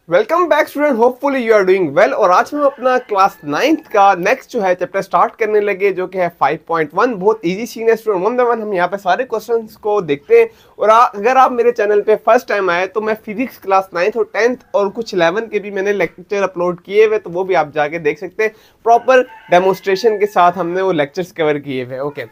Welcome back student, hopefully you are doing well. और आज हम अपना क्लास 9th का नेक्स्ट जो है चैप्टर स्टार्ट करने लगे, जो कि है 5.1। बहुत इजी सीन है स्टूडेंट, वन बाय वन हम यहाँ पे सारे क्वेश्चंस को देखते हैं। और अगर आप मेरे चैनल पे फर्स्ट टाइम आए तो मैं फिजिक्स क्लास 9th और 10th और कुछ 11 के भी मैंने लेक्चर अपलोड किए हुए, तो वो भी आप जाके देख सकते हैं। प्रॉपर डेमोन्स्ट्रेशन के साथ हमने वो लेक्चर्स कवर किए हुए। ओके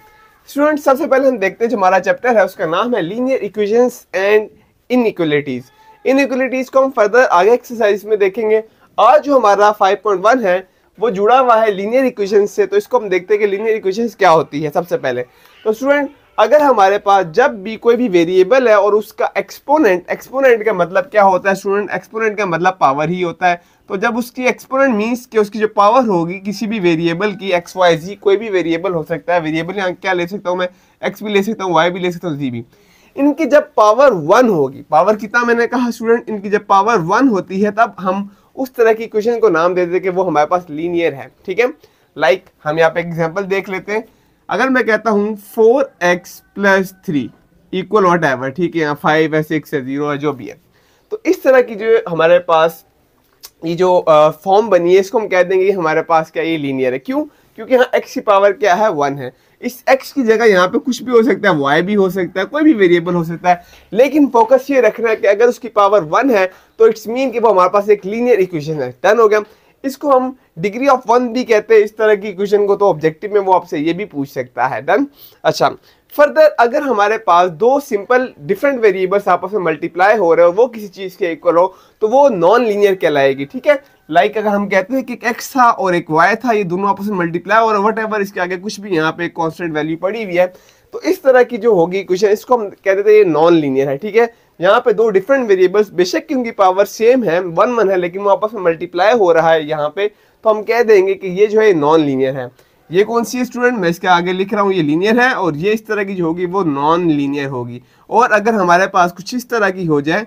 स्टूडेंट, सबसे पहले हम देखते हैं जो हमारा चैप्टर है उसका नाम है linear equations and inequalities. Inequalities को हम फर्दर आगे एक्सरसाइज में देखेंगे। आज जो हमारा 5.1 है वो जुड़ा हुआ है लीनियर इक्वेशंस से, तो इसको हम देखते हैं कि लीनियर इक्वेशंस क्या होती है। सबसे पहले तो स्टूडेंट, अगर हमारे पास जब भी कोई भी वेरिएबल है और उसका एक्सपोनेंट का मतलब क्या होता है स्टूडेंट? एक्सपोनेंट का मतलब पावर ही होता है। तो जब उसकी एक्सपोनेंट मीन्स कि उसकी जो पावर होगी किसी भी वेरिएबल की, एक्स वाई जी कोई भी वेरिएबल हो सकता है। वेरिएबल यहाँ क्या ले सकता हूँ मैं? एक्स भी ले सकता हूँ, वाई भी ले सकता हूँ, जी भी। इनकी जब पावर 1 होगी, पावर कितना मैंने कहा स्टूडेंट? इनकी जब पावर 1 होती है तब हम उस तरह की इक्वेशन को नाम दे देते कि वो हमारे पास लीनियर है। ठीक है, लाइक हम यहाँ पे एग्जांपल देख लेते हैं। अगर मैं कहता हूँ 4x + 3 इक्वल वट एवर, ठीक है, यहाँ 5 है, 6 है, 0 है, जो भी है, तो इस तरह की जो हमारे पास ये जो फॉर्म बनी है इसको हम कह देंगे हमारे पास क्या ये लीनियर है। क्यों? क्योंकि यहाँ x की पावर क्या है? 1 है। इस x की जगह यहाँ पे कुछ भी हो सकता है, y भी हो सकता है, कोई भी वेरिएबल हो सकता है, लेकिन फोकस ये रखना है कि अगर उसकी पावर 1 है तो इट्स मीन कि वो हमारे पास एक लीनियर इक्वेशन है। डन हो गया। इसको हम डिग्री ऑफ 1 भी कहते हैं इस तरह की इक्वेशन को, तो ऑब्जेक्टिव में वो आपसे ये भी पूछ सकता है। डन। अच्छा, फर्दर अगर हमारे पास दो सिंपल डिफरेंट वेरिएबल्स आपस में मल्टीप्लाई हो रहे हो, वो किसी चीज के इक्वल हो, तो वो नॉन लीनियर कहलाएगी। ठीक है, लाइक अगर हम कहते हैं कि एक x था और एक y था, ये दोनों आपस में मल्टीप्लाई हो रहे हैं, वट एवर, इसके आगे कुछ भी यहाँ पे कांस्टेंट वैल्यू पड़ी हुई है, तो इस तरह की जो होगी इक्वेशन, इसको हम कह देते हैं ये नॉन लीनियर है। ठीक है, यहाँ पे दो डिफरेंट वेरिएबल्स, बेशक की उनकी पावर सेम है, 1 है, लेकिन वो आपस में मल्टीप्लाई हो रहा है यहाँ पे, तो हम कह देंगे कि ये जो है नॉन लीनियर है। ये कौन सी है स्टूडेंट? मैं इसके आगे लिख रहा हूँ, ये लीनियर है, और ये इस तरह की जो होगी वो नॉन लीनियर होगी। और अगर हमारे पास कुछ इस तरह की हो जाए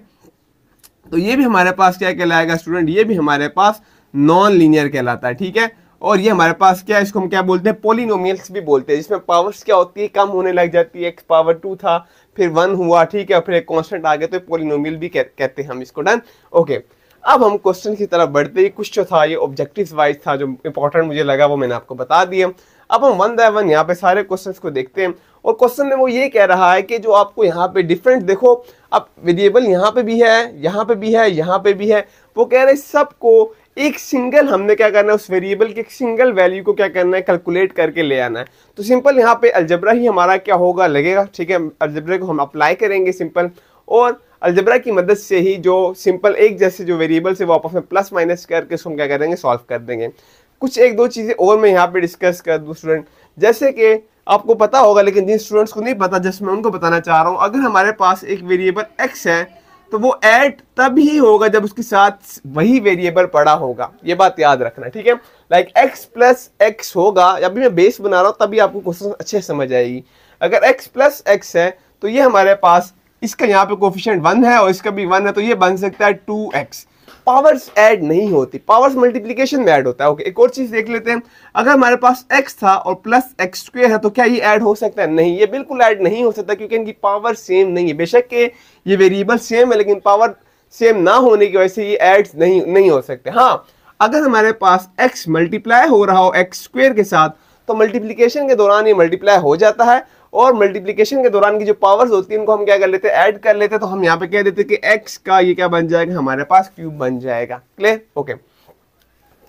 तो ये भी हमारे पास क्या कहलाएगा स्टूडेंट? ये भी हमारे पास नॉन लीनियर कहलाता है। ठीक है, और ये हमारे पास क्या है, इसको हम क्या बोलते हैं? पॉलिनोमियल्स भी बोलते हैं, जिसमें पावर्स क्या होती है, कम होने लग जाती है। x पावर 2 था, फिर 1 हुआ, ठीक है, फिर एक कांस्टेंट आ गया, तो पॉलिनोमियल भी कहते हैं हम इसको। डन। ओके, अब हम क्वेश्चन की तरफ बढ़ते हैं। कुछ जो था ये ऑब्जेक्टिव्स वाइज था, जो इंपॉर्टेंट मुझे लगा वो मैंने आपको बता दिया। अब हम 1 बाय 1 यहाँ पे सारे क्वेश्चंस को देखते हैं। और क्वेश्चन में वो ये कह रहा है कि जो आपको यहाँ पे डिफरेंट देखो, अब वेरिएबल यहाँ पे भी है, यहाँ पे भी है, यहाँ पे भी है, वो कह रहे हैं सबको एक सिंगल, हमने क्या करना है, उस वेरिएबल के एक सिंगल वैल्यू को क्या करना है, कैलकुलेट करके ले आना है। तो सिंपल यहाँ पे अलजेब्रा ही हमारा क्या होगा, लगेगा। ठीक है, अलजेब्रा को हम अप्लाई करेंगे सिंपल, और अलजेब्रा की मदद से ही जो सिंपल एक जैसे जो वेरिएबल से वो आपस में प्लस माइनस करके उसको हम क्या करेंगे, सॉल्व कर देंगे। कुछ एक दो चीजें और मैं यहाँ पे डिस्कस कर दूं स्टूडेंट, जैसे कि आपको पता होगा लेकिन जिन स्टूडेंट्स को नहीं पता, जैसे मैं उनको बताना चाह रहा हूँ। अगर हमारे पास एक वेरिएबल x है तो वो ऐड तब ही होगा जब उसके साथ वही वेरिएबल पड़ा होगा, ये बात याद रखना। ठीक है, लाइक x + x होगा, अभी मैं बेस बना रहा हूँ तभी आपको क्वेश्चन अच्छे समझ आएगी। अगर x + x है तो ये हमारे पास, इसका यहाँ पे कोफिशिएंट 1 है और इसका भी 1 है, तो ये बन सकता है 2x। पावर्स ऐड नहीं होती, पावर्स मल्टीप्लिकेशन में ऐड होता है। ओके, एक और चीज देख लेते हैं। अगर हमारे पास x था और प्लस x² है तो क्या ये ऐड हो सकता है? नहीं, ये बिल्कुल ऐड नहीं हो सकता, क्योंकि इनकी पावर सेम नहीं है। बेशक के ये वेरिएबल सेम है, लेकिन पावर सेम ना होने की वजह से ये ऐड नहीं हो सकते। हाँ, अगर हमारे पास x मल्टीप्लाई हो रहा हो x² के साथ, तो मल्टीप्लीकेशन के दौरान ये मल्टीप्लाई हो जाता है, और मल्टीप्लिकेशन के दौरान की जो पावर्स होती है उनको हम क्या कर लेते हैं, ऐड कर लेते हैं। तो हम यहाँ पे कह देते हैं कि x का ये क्या बन जाएगा, हमारे पास क्यूब बन जाएगा। क्लियर? ओके,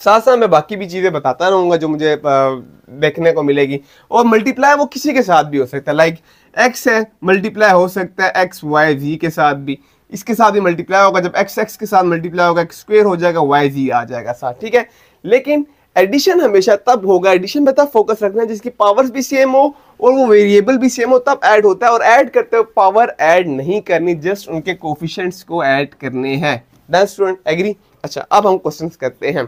साथ साथ मैं बाकी भी चीजें बताता रहूंगा जो मुझे देखने को मिलेगी। और मल्टीप्लाई वो किसी के साथ भी हो सकता है, लाइक x है, मल्टीप्लाई हो सकता है x y z के साथ भी, इसके साथ भी मल्टीप्लाई होगा। जब x के साथ मल्टीप्लाई होगा, x² हो जाएगा, y z आ जाएगा साथ। ठीक है, लेकिन एडिशन हमेशा तब होगा, एडिशन में तब फोकस रखना है जिसकी पावर्स भी सेम हो और वो वेरिएबल भी सेम हो, तब ऐड होता है। और ऐड करते हो पावर ऐड नहीं करनी, जस्ट उनके कोफिशिएंट्स को ऐड करने हैं। Done student, agree? अच्छा, अब हम क्वेश्चंस करते हैं।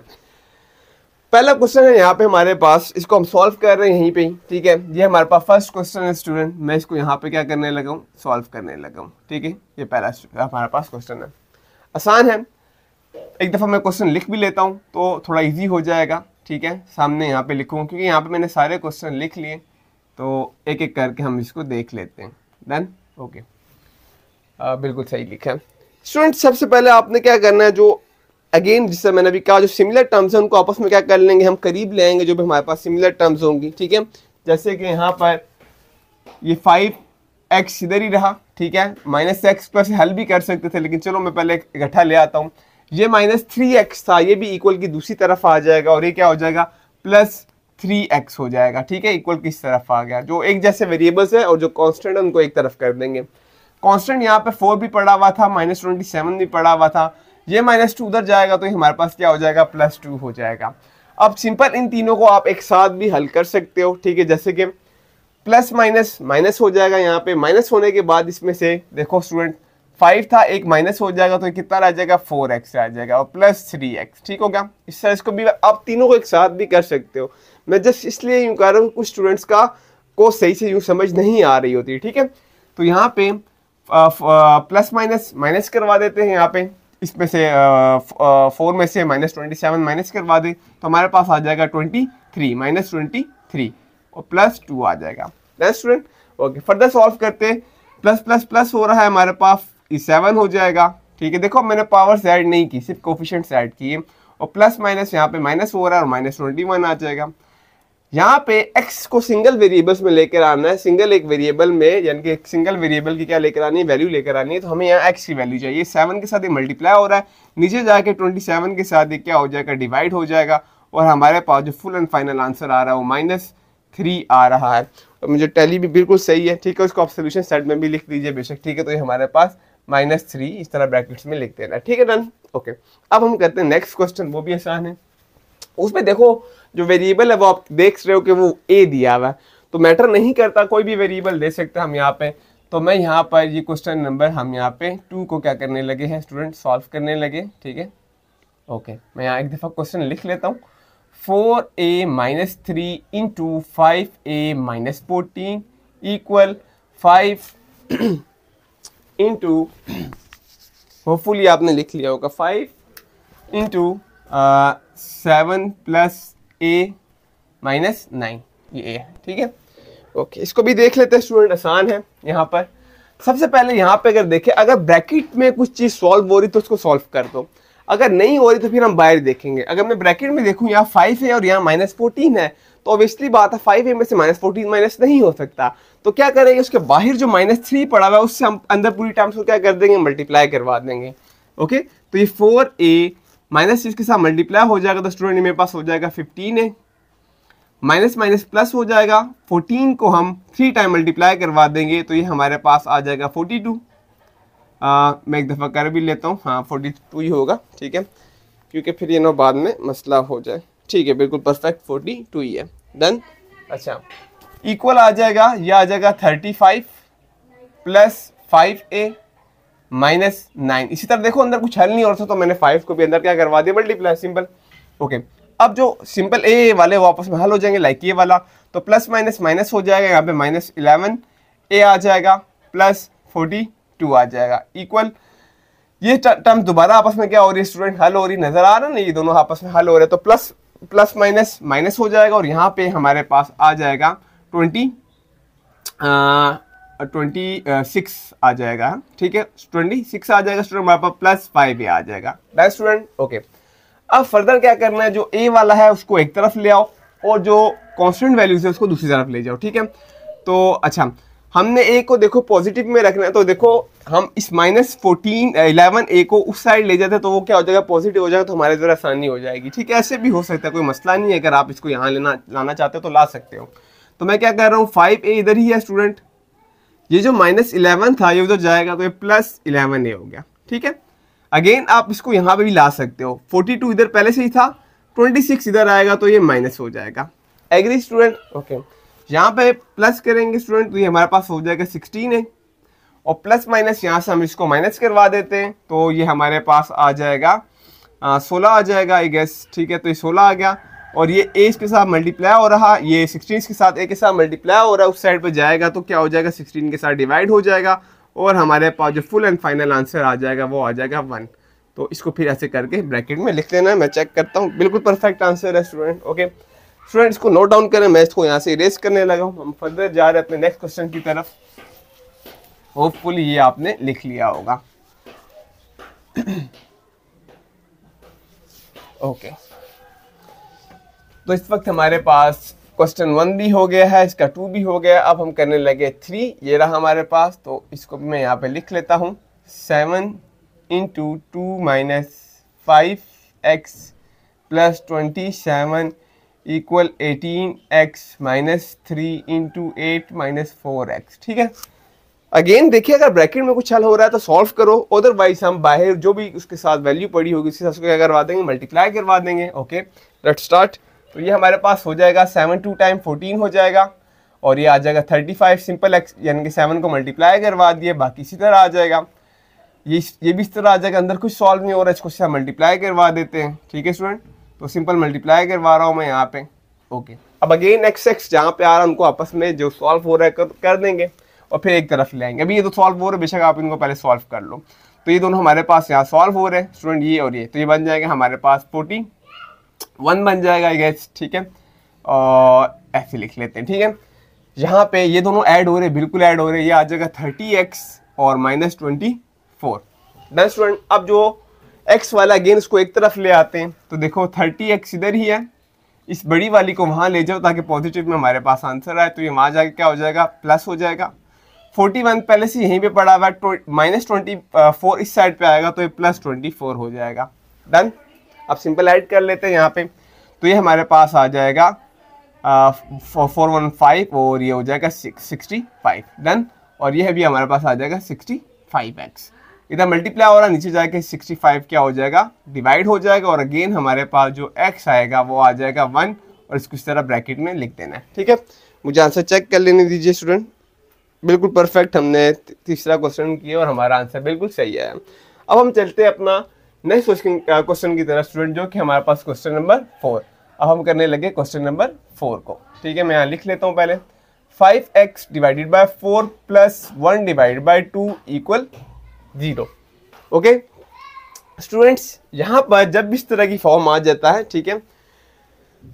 पहला क्वेश्चन है यहाँ पे हमारे पास, इसको हम सॉल्व कर रहे हैं यहीं पे ही। ठीक है, ये हमारे पास फर्स्ट क्वेश्चन है स्टूडेंट, मैं इसको यहाँ पे क्या करने लगा हूँ, सॉल्व करने लगा हूँ। ठीक है, ये पहला हमारे पास क्वेश्चन है, आसान है। एक दफ़ा मैं क्वेश्चन लिख भी लेता हूँ तो थोड़ा इजी हो जाएगा। ठीक है, सामने यहाँ पे लिखूँ, क्योंकि यहाँ पे मैंने सारे क्वेश्चन लिख लिए, तो एक एक करके हम इसको देख लेते हैं। डन। ओके, बिल्कुल सही लिखा है स्टूडेंट। सबसे पहले आपने क्या करना है, जो अगेन जिससे मैंने अभी कहा जो सिमिलर टर्म्स हैं उनको आपस में क्या कर लेंगे, हम करीब ले आएंगे जो भी हमारे पास सिमिलर टर्म्स होंगी, ठीक है। जैसे कि यहाँ पर ये 5x इधर ही रहा, ठीक है, -x पर से हल भी कर सकते थे, लेकिन चलो मैं पहले इकट्ठा ले आता हूँ। ये -3x था, ये भी इक्वल की दूसरी तरफ आ जाएगा और ये क्या हो जाएगा +3x हो जाएगा, ठीक है, इक्वल किस तरफ आ गया। जो एक जैसे वेरिएबल्स है और जो कांस्टेंट है उनको एक तरफ कर देंगे। कांस्टेंट यहाँ पे 4 भी पड़ा हुआ था, -27 भी पड़ा हुआ था, ये -2 उधर जाएगा तो हमारे पास क्या हो जाएगा +2 हो जाएगा। अब सिंपल इन तीनों को आप एक साथ भी हल कर सकते हो, ठीक है। जैसे कि प्लस माइनस माइनस हो जाएगा, यहाँ पे माइनस होने के बाद इसमें से देखो स्टूडेंट 5 था, एक माइनस हो जाएगा तो कितना रह जाएगा 4x आ जाएगा और +3x, ठीक हो गया। इस तरह इसको भी आप तीनों को एक साथ भी कर सकते हो। मैं जस्ट इसलिए यूँ कह रहा हूँ कुछ स्टूडेंट्स को सही से यूँ समझ नहीं आ रही होती, ठीक है। तो यहाँ पे प्लस माइनस माइनस करवा देते हैं, यहाँ पे इसमें से 4 में से -27 माइनस करवा दे तो हमारे पास आ जाएगा 23 -23 और +2 आ जाएगा। स्टूडेंट ओके, फर्दर सॉल्व करते, प्लस प्लस प्लस हो रहा है हमारे पास 7 हो जाएगा, ठीक है। देखो मैंने पावर्स ऐड नहीं की, सिर्फ कोफिशिएंट्स ऐड किए और प्लस माइनस यहाँ पे माइनस हो रहा है और -21 आ जाएगा। यहाँ पे x को सिंगल वेरिएबल्स में लेकर आना है, सिंगल एक वेरिएबल में, यानी कि एक सिंगल वेरिएबल की क्या लेकर आनी है, वैल्यू लेकर आनी है। तो हमें यहाँ x की वैल्यू चाहिए, 7 के साथ ये मल्टीप्लाई हो रहा है, नीचे जाके 27 के साथ ये क्या हो जाएगा डिवाइड हो जाएगा और हमारे पास जो फुल एंड फाइनल आंसर आ रहा है वो -3 आ रहा है। और मुझे टैली भी बिल्कुल सही है, ठीक है, उसको आप सोल्यूशन सेट में भी लिख दीजिए बेशक, ठीक है। तो ये हमारे पास -3 इस तरह ब्रैकेट्स में लिख देना, ठीक है, डन ओके। अब हम करते हैं नेक्स्ट क्वेश्चन, वो भी आसान है। उसमें देखो जो वेरिएबल है वो आप देख रहे हो कि वो a दिया हुआ है, तो मैटर नहीं करता, कोई भी वेरिएबल दे सकते हैं हम यहाँ पे। तो मैं यहाँ पर ये क्वेश्चन नंबर हम यहाँ पे 2 को क्या करने लगे हैं स्टूडेंट, सॉल्व करने लगे, ठीक है ओके। मैं यहाँ एक दफ़ा क्वेश्चन लिख लेता हूँ, 4a - 3 × 5a - 14 equal 5 into, hopefully आपने लिख लिया होगा, 5 इंटू 7 + a - 9, ये a है, ठीक है ओके। इसको भी देख लेते हैं स्टूडेंट, आसान है। यहाँ पर सबसे पहले यहाँ पे अगर देखें, अगर ब्रैकेट में कुछ चीज़ सॉल्व हो रही तो उसको सॉल्व कर दो, अगर नहीं हो रही तो फिर हम बाहर देखेंगे। अगर मैं ब्रैकेट में देखूँ यहाँ 5 है और यहाँ -14 है तो ऑब्वियसली बात है 5a में से -14 माइनस नहीं हो सकता, तो क्या करेंगे उसके बाहर जो -3 पड़ा हुआ है उससे हम अंदर पूरी टर्म्स को क्या कर देंगे, मल्टीप्लाई करवा देंगे, ओके। तो ये 4a माइनस इसके साथ मल्टीप्लाई हो जाएगा तो स्टूडेंट मेरे पास हो जाएगा 15a, माइनस माइनस प्लस हो जाएगा, 14 को हम 3 टाइम मल्टीप्लाई करवा देंगे तो ये हमारे पास आ जाएगा 42। मैं एक दफ़ा कर भी लेता हूँ, हाँ 42 ही होगा, ठीक है, क्योंकि फिर ये ना बाद में मसला हो जाए, ठीक है, बिल्कुल परफेक्ट 42 ही है, डन। अच्छा इक्वल आ जाएगा, ये आ जाएगा 35 + 5a - 9। इसी तरह देखो अंदर कुछ हल नहीं हो रहा था तो मैंने 5 को भी अंदर क्या करवा दिया, मल्टीप्लाई, सिंपल ओके। अब जो सिंपल ए वाले वापस में हल हो जाएंगे लाइक ये वाला, तो प्लस माइनस माइनस हो जाएगा, यहाँ पे -11a आ जाएगा प्लस 42 आ जाएगा इक्वल, ये टर्म दोबारा आपस में क्या हो रही है स्टूडेंट, हल हो रही, नजर आ रहा है ना, ये दोनों आपस में हल हो रहे हैं। तो प्लस माइनस माइनस हो जाएगा और यहाँ पे हमारे पास आ जाएगा 26 आ जाएगा, ठीक है, 26 आ जाएगा स्टूडेंट, हमारे पास +5a आ जाएगा, राइट स्टूडेंट ओके। अब फर्दर क्या करना है, जो a वाला है उसको एक तरफ ले आओ और जो कांस्टेंट वैल्यूज है उसको दूसरी तरफ ले जाओ, ठीक है। तो अच्छा हमने a को देखो पॉजिटिव में रखना है, तो देखो हम इस -11a को उस साइड ले जाते हैं तो वो क्या हो जाएगा, पॉजिटिव हो जाएगा, तो हमारे जरा आसानी हो जाएगी, ठीक है। ऐसे भी हो सकता है, कोई मसला नहीं है, अगर आप इसको यहाँ लाना चाहते हो तो ला सकते हो। तो मैं क्या कर रहा हूँ, 5a इधर ही है स्टूडेंट, ये जो -11 था ये उधर जाएगा तो ये +11a हो गया, ठीक है। अगेन आप इसको यहाँ पे भी ला सकते हो, 42 इधर पहले से ही था, 26 इधर आएगा तो ये माइनस हो जाएगा, एग्री स्टूडेंट ओके। यहाँ पे प्लस करेंगे स्टूडेंट तो ये हमारे पास हो जाएगा 16 और प्लस माइनस यहाँ से हम इसको माइनस करवा देते हैं तो ये हमारे पास आ जाएगा 16 आ जाएगा आई गेस, ठीक है। तो ये 16 आ गया और ये a के साथ मल्टीप्लाई हो रहा, ये 16 के साथ a के साथ मल्टीप्लाई हो रहा है, उस साइड पे जाएगा तो क्या हो जाएगा, 16 के साथ डिवाइड हो जाएगा और हमारे पास जो फुल एंड फाइनल आंसर आ जाएगा वो आ जाएगा 1। तो इसको फिर ऐसे करके ब्रैकेट में लिख लेना है, मैं चेक करता हूँ, बिल्कुल परफेक्ट आंसर है स्टूडेंट ओके। स्टूडेंट इसको नोट डाउन करें, मैं इसको यहाँ से इरेज करने लगा हूँ, हम फर्दर जा रहे हैं अपने नेक्स्ट क्वेश्चन की तरफ। होपफुली ये आपने लिख लिया होगा। ओके, तो इस वक्त हमारे पास क्वेश्चन 1 भी हो गया है, इसका 2 भी हो गया। अब हम करने लगे 3, ये रहा हमारे पास। तो इसको मैं यहाँ पे लिख लेता हूँ, 7 into 2 minus 5x plus 27 equal 18x minus 3 into 8 minus 4x। ठीक है, अगेन देखिए अगर ब्रैकेट में कुछ हल हो रहा है तो सॉल्व करो, अदरवाइज हम बाहर जो भी उसके साथ वैल्यू पड़ी होगी उसके साथ उसको क्या करवा देंगे, मल्टीप्लाई करवा देंगे। Okay, let's start. तो ये हमारे पास हो जाएगा 7 2 टाइम 14 हो जाएगा, और ये आ जाएगा 35 सिंपल एक्स, यानी कि 7 को मल्टीप्लाई करवा दिए, बाकी इसी तरह आ जाएगा। ये भी इस तरह आ जाएगा, अंदर कुछ सॉल्व नहीं हो रहा है, इसको सिर्फ मल्टीप्लाई करवा देते हैं। ठीक है स्टूडेंट, तो सिंपल मल्टीप्लाई करवा रहा हूँ मैं यहाँ पे। ओके, अब अगेन x जहाँ पे आ रहा है उनको आपस में जो सॉल्व हो रहा है कर देंगे और फिर एक तरफ ले आएंगे। अभी ये तो सॉल्व हो रहे हैं, बेशक आप इनको पहले सॉल्व कर लो। तो ये दोनों हमारे पास यहाँ सॉल्व हो रहे हैं स्टूडेंट, ये और ये, तो ये बन जाएगा हमारे पास 41 बन जाएगा आई गेस। ठीक है, और ऐसे लिख लेते हैं। ठीक है, यहाँ पे ये दोनों ऐड हो रहे हैं, बिल्कुल ऐड हो रहे हैं, ये आ जाएगा 30x और माइनस 24। डन स्टूडेंट, अब जो x वाला अगेन इसको एक तरफ ले आते हैं, तो देखो 30x इधर ही है, इस बड़ी वाली को वहाँ ले जाओ ताकि पॉजिटिव में हमारे पास आंसर आए। तो ये वहाँ जाके क्या हो जाएगा, प्लस हो जाएगा। 41 पहले से यहीं पे पड़ा हुआ है, माइनस 24 इस साइड पे आएगा, तो ये प्लस 24 हो जाएगा। डन, अब सिंपल ऐड कर लेते हैं यहाँ पे। तो ये हमारे पास आ जाएगा 415 और ये हो जाएगा 65। डन, और ये भी हमारे पास आ जाएगा 65x। इधर मल्टीप्लाई हो रहा है, नीचे जाके 65 क्या हो जाएगा, डिवाइड हो जाएगा, और अगेन हमारे पास जो x आएगा वो आ जाएगा 1, और इसको इस तरह ब्रैकेट में लिख देना है। ठीक है, मुझे आंसर चेक कर लेने दीजिए स्टूडेंट। बिल्कुल परफेक्ट, हमने तीसरा क्वेश्चन किया और हमारा आंसर बिल्कुल सही है। अब हम चलते हैं अपना नेक्स्ट क्वेश्चन की तरफ स्टूडेंट, जो कि हमारे पास क्वेश्चन नंबर 4। अब हम करने लगे क्वेश्चन नंबर 4 को। ठीक है, मैं यहाँ लिख लेता हूँ पहले, 5x divided by 4 plus 1 divided by 2 equal 0। Okay students, यहाँ पर जब इस तरह की फॉर्म आ जाता है, ठीक है,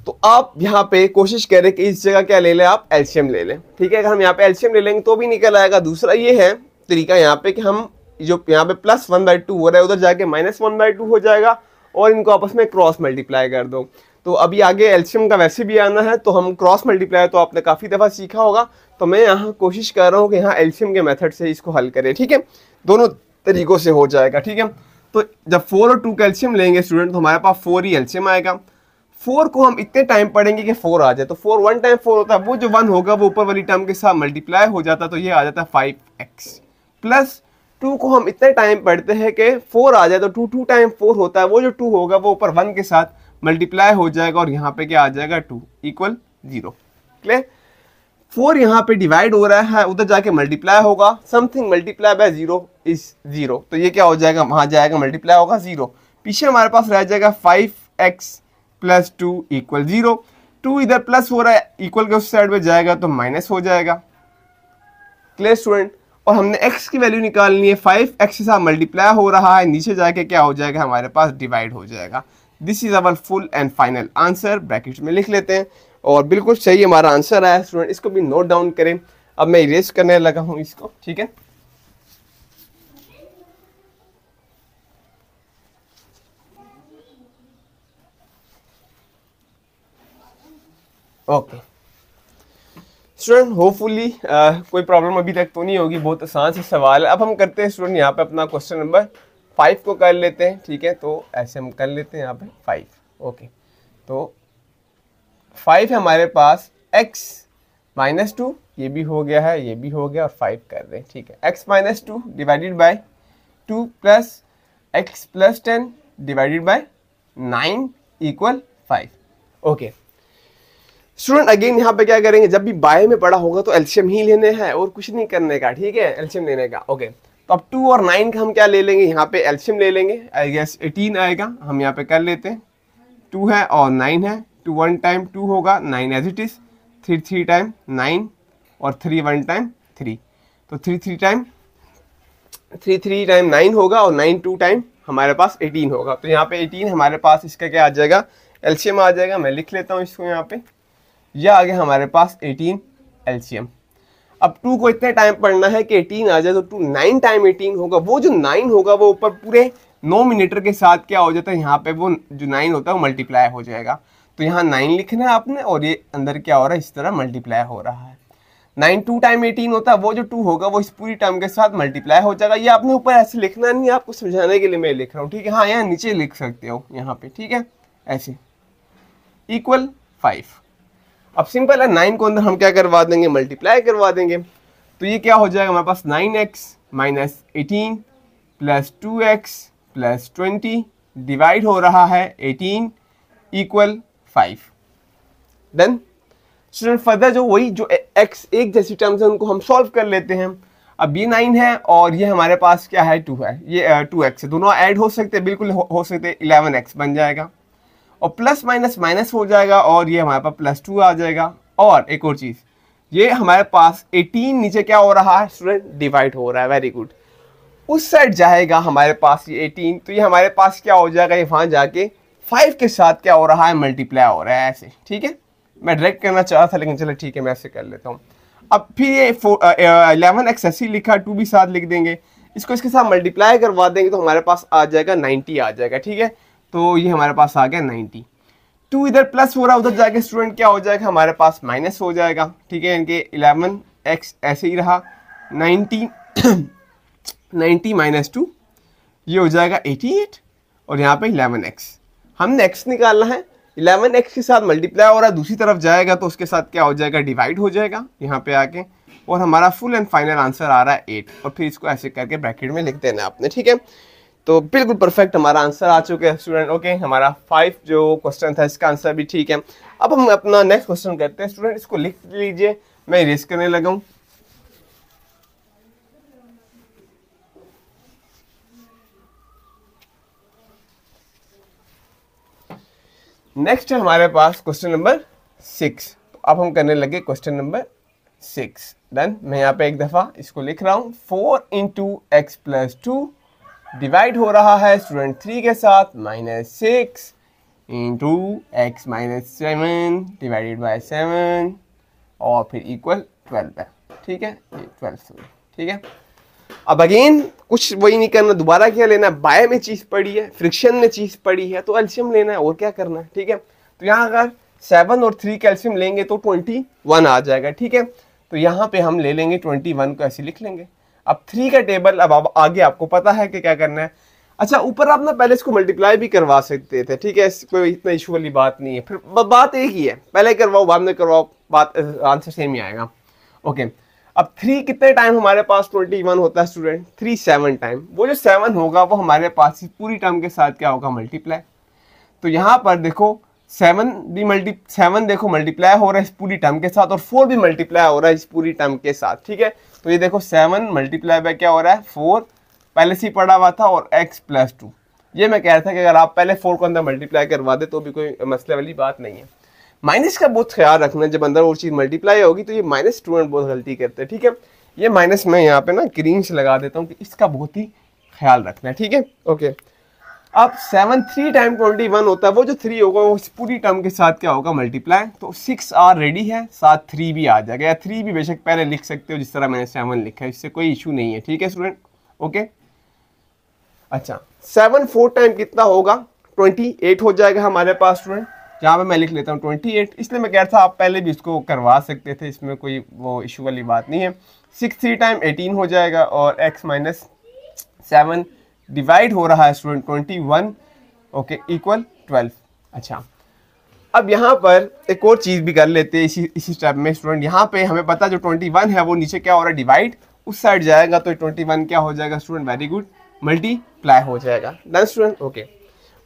तो आप यहाँ पे कोशिश करें कि इस जगह क्या ले लें, आप एलसीएम ले लें। ठीक है, अगर हम यहाँ पे एलसीएम ले लेंगे तो भी निकल आएगा। दूसरा ये है तरीका यहाँ पे कि हम जो यहाँ पे प्लस 1/2 हो रहा है उधर जाके माइनस 1/2 हो जाएगा, और इनको आपस में क्रॉस मल्टीप्लाई कर दो। तो अभी आगे एलसीएम का वैसे भी आना है, तो हम क्रॉस मल्टीप्लाई तो आपने काफ़ी दफ़ा सीखा होगा, तो मैं यहाँ कोशिश कर रहा हूँ कि यहाँ एलसीएम के मेथड से इसको हल करें। ठीक है, दोनों तरीकों से हो जाएगा। ठीक है, तो जब 4 और 2 का एलसीएम लेंगे स्टूडेंट, तो हमारे पास 4 ही एलसीएम आएगा। 4 को हम इतने टाइम पढ़ेंगे कि 4 आ जाए, तो 4 1 टाइम 4 होता है, वो जो 1 होगा वो ऊपर वाली टर्म के साथ मल्टीप्लाई हो जाता है, तो ये आ जाता है 5x। प्लस 2 को हम इतने टाइम पढ़ते हैं कि 4 आ जाए, तो 2 टाइम 4 होता है, वो जो 2 होगा वो ऊपर 1 के साथ मल्टीप्लाई हो जाएगा, और यहाँ पे क्या आ जाएगा 2 इक्वल 0। क्लियर, 4 यहाँ पे डिवाइड हो रहा है, उधर जाके मल्टीप्लाई होगा, समथिंग मल्टीप्लाई बाय 0 इज 0, तो ये क्या हो जाएगा, वहाँ जाएगा मल्टीप्लाई होगा 0, पीछे हमारे पास रह जाएगा 5x प्लस 2 इक्वल 0। 2 इधर प्लस हो रहा है, इक्वल के उस साइड में जाएगा तो माइनस हो जाएगा। क्लियर स्टूडेंट, और हमने x की वैल्यू निकालनी है, 5x के साथ मल्टीप्लाई हो रहा है, नीचे जाके क्या हो जाएगा, हमारे पास डिवाइड हो जाएगा। This is our full and final answer, bracket में लिख लेते हैं, और बिल्कुल सही हमारा आंसर आया स्टूडेंट। इसको भी नोट डाउन करें। अब मैं इरेज करने लगा हूं इसको। ठीक है, ओके स्टूडेंट, होपफुली कोई प्रॉब्लम अभी तक तो नहीं होगी, बहुत आसान से सवाल है। अब हम करते हैं स्टूडेंट यहाँ पे अपना क्वेश्चन नंबर 5 को कर लेते हैं। ठीक है, तो ऐसे हम कर लेते हैं यहाँ पे 5। ओके, तो 5 है हमारे पास, x माइनस 2, ये भी हो गया है, ये भी हो गया, और 5 कर रहे हैं। ठीक है, x minus 2 divided by 2 plus x plus 10 divided by 9 equal 5। Okay student, again यहाँ पे क्या करेंगे, जब भी बाय में पड़ा होगा तो एलसीएम ही लेने हैं और कुछ नहीं करने का। ठीक है, एलसीएम लेने का। ओके, तो अब 2 और 9 का हम क्या ले लेंगे, यहाँ पे एलसीएम ले लेंगे, आई गेस 18 आएगा। हम यहाँ पे कर लेते हैं, 2 है और 9 है, 2 1 टाइम 2 होगा, 9 एज इट इज, 3 3 टाइम 9, और 3 1 टाइम 3, तो 3 3 टाइम 9 होगा, और 9 2 टाइम हमारे पास 18 होगा। तो यहाँ पे 18 हमारे पास, इसका क्या आ जाएगा, एलसीएम आ जाएगा। मैं लिख लेता हूँ इसको यहाँ पे, यह आ गया हमारे पास 18 एलसीएम। अब 2 को इतने टाइम पढ़ना है कि 18 आ जाए, तो 2 9 टाइम 18 होगा, वो जो 9 होगा वो ऊपर पूरे नोमिनेटर के साथ क्या हो जाता है, यहाँ पे वो जो 9 होता है वो मल्टीप्लाई हो जाएगा। तो यहाँ 9 लिखना है आपने और ये अंदर क्या हो रहा है, इस तरह मल्टीप्लाई हो रहा है। 9 2 टाइम 18 होता है, वो जो 2 होगा वो इस पूरी टर्म के साथ मल्टीप्लाई हो जाएगा। ये आपने ऊपर ऐसे लिखना नहीं है, आपको समझाने के लिए मैं लिख रहा हूँ, ठीक है। हाँ, यहाँ नीचे लिख सकते हो यहाँ पे, ठीक है, ऐसे इक्वल 5। अब सिंपल है, 9 को अंदर हम क्या करवा देंगे, मल्टीप्लाई करवा देंगे। तो ये क्या हो जाएगा हमारे पास, 9x minus 18 plus 2x plus 20 divide हो रहा है 18 इक्वल 5। Done student. फर्दर जो वही जो x एक जैसी टर्म्स है उनको हम सॉल्व कर लेते हैं। अब ये 9 है और ये हमारे पास क्या है, 2 है, ये 2x है, दोनों ऐड हो सकते हैं, बिल्कुल हो सकते हैं, 11x बन जाएगा और प्लस माइनस माइनस हो जाएगा और ये हमारे पास प्लस 2 आ जाएगा। और एक और चीज, ये हमारे पास 18 नीचे क्या हो रहा है स्टूडेंट, डिवाइड हो रहा है, वेरी गुड। उस साइड जाएगा हमारे पास ये 18, तो ये हमारे पास क्या हो जाएगा, ये वहां जाके 5 के साथ क्या हो रहा है, मल्टीप्लाई हो रहा है ऐसे, ठीक है। मैं डायरेक्ट करना चाह रहा था लेकिन चलो ठीक है, मैं ऐसे कर लेता हूँ। अब फिर ये 11x ऐसे लिखा, 2 भी साथ लिख देंगे, इसको इसके साथ मल्टीप्लाई करवा देंगे तो हमारे पास आ जाएगा 90 आ जाएगा, ठीक है। तो ये हमारे पास आ गया 90। 2 इधर प्लस हो रहा है, उधर जाके स्टूडेंट क्या हो जाएगा, हमारे पास माइनस हो जाएगा, ठीक है। इनके 11x ऐसे ही रहा, 90 90 माइनस 2 ये हो जाएगा 88 और यहाँ पे 11x हमने x निकालना है, 11x के साथ मल्टीप्लाई हो रहा है, दूसरी तरफ जाएगा तो उसके साथ क्या हो जाएगा, डिवाइड हो जाएगा यहाँ पे आके, और हमारा फुल एंड फाइनल आंसर आ रहा है 8। और फिर इसको ऐसे करके ब्रैकेट में लिख देना आपने, ठीक है। तो बिल्कुल परफेक्ट हमारा आंसर आ चुके हैं स्टूडेंट। ओके, हमारा 5 जो क्वेश्चन था इसका आंसर भी ठीक है। अब हम अपना नेक्स्ट क्वेश्चन करते हैं स्टूडेंट, इसको लिख लीजिए, मैं इरेज करने लगा हूँ। नेक्स्ट है हमारे पास क्वेश्चन नंबर 6। तो अब हम करने लगे क्वेश्चन नंबर 6। डन। मैं यहाँ पे एक दफा इसको लिख रहा हूँ, 4 इंटू एक्स प्लस 2 डिवाइड हो रहा है स्टूडेंट 3 के साथ, minus 6 into x minus 7 divided by 7 और फिर इक्वल 12 है, ठीक है, 12 ठीक है। अब अगेन कुछ वही नहीं करना, दोबारा क्या लेना है, बाय में चीज पड़ी है, फ्रिक्शन में चीज पड़ी है, तो एल्शियम लेना है और क्या करना है, ठीक है। तो यहाँ अगर 7 और 3 का एल्शियम लेंगे तो 21 आ जाएगा, ठीक है। तो यहाँ पे हम ले लेंगे 21 को ऐसे लिख लेंगे। अब 3 का टेबल अब आगे आपको पता है कि क्या करना है। अच्छा, ऊपर आप ना पहले इसको मल्टीप्लाई भी करवा सकते थे, ठीक है, कोई इतना इशू वाली बात नहीं है। फिर बात एक ही है, पहले करवाओ बाद में करवाओ, बात आंसर सेम ही आएगा। ओके, अब 3 कितने टाइम हमारे पास 21 होता है स्टूडेंट, 3 7 टाइम। वो जो 7 होगा वो हमारे पास पूरी टर्म के साथ क्या होगा, मल्टीप्लाई। तो यहाँ पर देखो 7 देखो मल्टीप्लाई हो रहा है इस पूरी टर्म के साथ और 4 भी मल्टीप्लाई हो रहा है इस पूरी टर्म के साथ, ठीक है। तो ये देखो 7 मल्टीप्लाई बाय क्या हो रहा है, 4 पहले से ही पढ़ा हुआ था और x प्लस 2। ये मैं कह रहा था कि अगर आप पहले 4 को अंदर मल्टीप्लाई करवा दे तो भी कोई मसले वाली बात नहीं है। माइनस का बहुत ख्याल रखना, जब अंदर और चीज मल्टीप्लाई होगी तो ये माइनस स्टूडेंट बहुत गलती करते हैं, ठीक है। ये माइनस मैं यहाँ पे ना ग्रीन से लगा देता हूँ कि इसका बहुत ही ख्याल रखना है, ठीक है। ओके, अब 7 3 टाइम 21 होता है, वो जो 3 होगा वो इस पूरी टर्म के साथ क्या होगा, मल्टीप्लाई। तो 6 आर रेडी है, साथ 3 भी आ जाएगा, या 3 भी बेशक पहले लिख सकते हो जिस तरह मैंने 7 लिखा है, इससे कोई इशू नहीं है, ठीक है स्टूडेंट। ओके, अच्छा 7 4 टाइम कितना होगा, 28 हो जाएगा हमारे पास स्टूडेंट। यहाँ पे मैं लिख लेता हूँ 28, इसलिए मैं कह रहा था आप पहले भी इसको करवा सकते थे, इसमें कोई वो इशू वाली बात नहीं है। 6 3 टाइम 18 हो जाएगा और x माइनस 7 डिवाइड हो रहा है स्टूडेंट 21, ओके, इक्वल 12। अच्छा, अब यहाँ पर एक और चीज़ भी कर लेते हैं इसी स्टेप में स्टूडेंट। यहाँ पे हमें पता जो 21 है वो नीचे क्या हो रहा है, डिवाइड, उस साइड जाएगा तो 21 क्या हो जाएगा स्टूडेंट, वेरी गुड, मल्टीप्लाई हो जाएगा। Done student. ओके,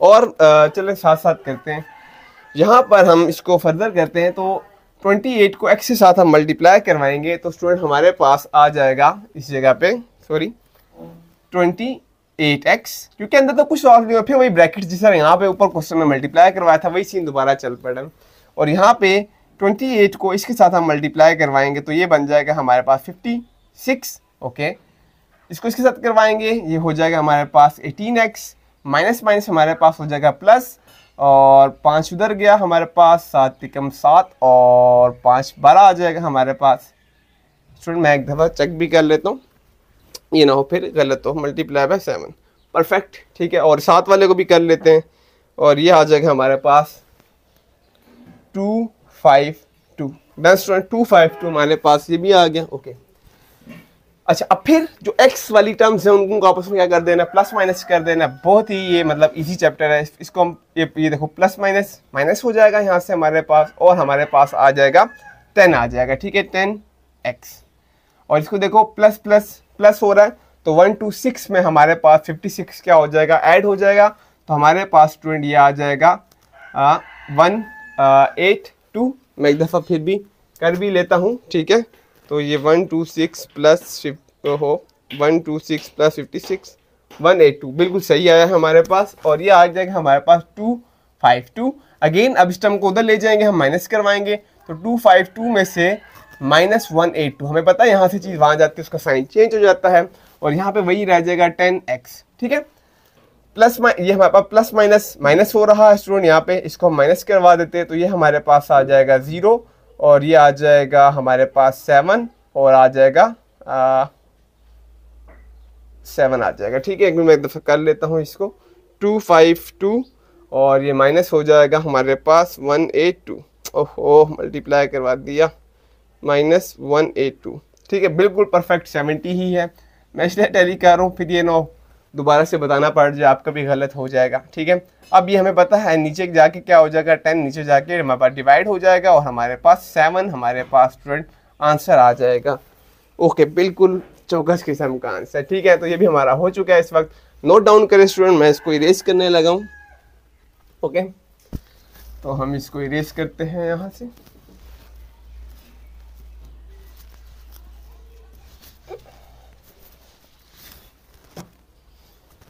और चलें साथ साथ करते हैं, यहाँ पर हम इसको फर्दर करते हैं। तो 28 को x के साथ हम मल्टीप्लाई करवाएंगे तो स्टूडेंट हमारे पास आ जाएगा इस जगह पे, सॉरी 28x, क्योंकि अंदर तो कुछ सॉल्व नहीं हुआ, फिर वही ब्रैकेट जिस तरह यहाँ पे ऊपर क्वेश्चन में मल्टीप्लाई करवाया था वही सीन दोबारा चल पड़ा। और यहाँ पे 28 को इसके साथ हम मल्टीप्लाई करवाएंगे तो ये बन जाएगा हमारे पास 56। ओके, इसको इसके साथ करवाएंगे, ये हो जाएगा हमारे पास 18x, माइनस माइनस हमारे पास हो जाएगा प्लस, और 5 उधर गया हमारे पास, 7 तिकम 7 और 5 12 आ जाएगा हमारे पास। स्टूडेंट मैं एक दफ़ा चेक भी कर लेता हूँ, ये ना हो फिर गलत हो, मल्टीप्लाई बाय 7, परफेक्ट, ठीक है। और साथ वाले को भी कर लेते हैं और ये आ जाएगा हमारे पास 252। डन स्टूडेंट, 252 हमारे पास ये भी आ गया। ओके अच्छा, अब फिर जो x वाली टर्म्स है उनको आपस में क्या कर देना, प्लस माइनस कर देना। बहुत ही ये मतलब इजी चैप्टर है। इसको हम ये देखो प्लस माइनस माइनस हो जाएगा यहाँ से हमारे पास, और हमारे पास आ जाएगा 10 आ जाएगा, ठीक है, 10x। और इसको देखो प्लस प्लस प्लस हो रहा है, तो 1 to 6 में हमारे पास 56 क्या हो जाएगा, ऐड हो जाएगा। तो हमारे पास स्टूडेंट ये आ जाएगा 182। मैं एक दफ़ा फिर भी कर भी लेता हूँ, ठीक है। तो ये 126 प्लस 126 प्लस 56 182 बिल्कुल सही आया है हमारे पास। और ये आ जाएगा हमारे पास 252। अगेन अब इस टर्म को उधर ले जाएंगे, हम माइनस करवाएंगे, तो 252 में से माइनस 182, हमें पता है यहाँ से चीज़ वहाँ जाती है उसका साइन चेंज हो जाता है, और यहाँ पे वही रह जाएगा 10x, ठीक है। प्लस ये हमारे पास प्लस माइनस माइनस हो रहा है स्टूडेंट, यहाँ पे इसको हम माइनस करवा देते हैं, तो ये हमारे पास आ जाएगा 0, और ये आ जाएगा हमारे पास 7, और आ जाएगा 7 आ जाएगा, ठीक है। एक मिनट मैं एक दफ़ा कर लेता हूँ इसको, 252 और ये माइनस हो जाएगा हमारे पास 182। ओहो मल्टीप्लाई करवा दिया, माइनस 182, ठीक है, बिल्कुल परफेक्ट 70 ही है। मैं इसलिए टैली कर रहा हूँ, फिर ये 9 दोबारा से बताना पड़ जाए, आपका भी गलत हो जाएगा, ठीक है। अब ये हमें पता है नीचे जाके क्या हो जाएगा, 10 नीचे जाके हमारे पास डिवाइड हो जाएगा, और हमारे पास 7 हमारे पास स्टूडेंट आंसर आ जाएगा। ओके, बिल्कुल चौकस किस्म का आंसर, ठीक है। तो ये भी हमारा हो चुका है इस वक्त। नोट डाउन करें स्टूडेंट, मैं इसको इरेज करने लगा हूँ। ओके, तो हम इसको इरेज करते हैं यहाँ से।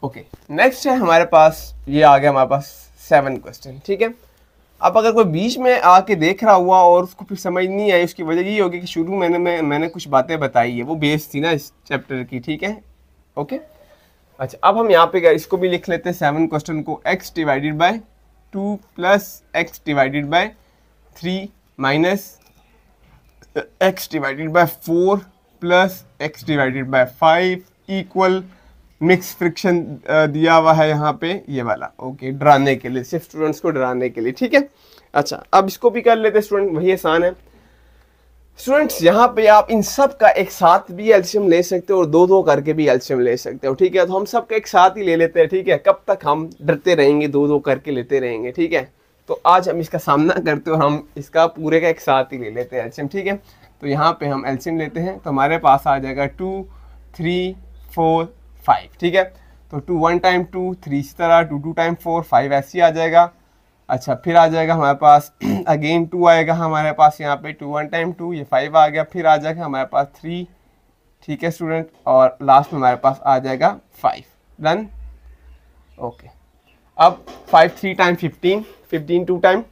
ओके, नेक्स्ट है हमारे पास, ये आ गया हमारे पास 7 क्वेश्चन, ठीक है। अब अगर कोई बीच में आके देख रहा हुआ और उसको फिर समझ नहीं आई, उसकी वजह ये होगी कि शुरू में मैंने कुछ बातें बताई है, वो बेस थी ना इस चैप्टर की, ठीक है। ओके अच्छा, अब हम यहाँ पे इसको भी लिख लेते हैं 7 क्वेश्चन को, x divided by 2 plus x divided by 3 minus x divided by 4 plus x divided by 5 equal mix friction दिया हुआ है यहाँ पे ये वाला। ओके, डराने के लिए, सिर्फ स्टूडेंट्स को डराने के लिए, ठीक है। अच्छा, अब इसको भी कर लेते हैं स्टूडेंट, वही आसान है स्टूडेंट्स। यहाँ पे आप इन सब का एक साथ भी एलसीएम ले सकते हो और दो दो करके भी एलसीएम ले सकते हो, ठीक है। तो हम सब का एक साथ ही ले लेते हैं, ठीक है। कब तक हम डरते रहेंगे, दो दो करके लेते रहेंगे, ठीक है। तो आज हम इसका सामना करते हैं और हम इसका पूरे का एक साथ ही ले लेते हैं एलसीएम, ठीक है। तो यहाँ पे हम एलसीएम लेते हैं, तो हमारे पास आ जाएगा 2 3 4 5, ठीक है। तो 2 1 टाइम 2 3 इसी तरह, 2 2 टाइम 4 5 ऐसे ही आ जाएगा। अच्छा, फिर आ जाएगा हमारे पास अगेन 2 आएगा हमारे पास यहाँ पे, 2 1 टाइम 2 ये 5 आ गया, फिर आ जाएगा हमारे पास 3, ठीक है स्टूडेंट, और लास्ट में हमारे पास आ जाएगा 5। डन। ओके, अब 5 3 टाइम 15 15 2 टाइम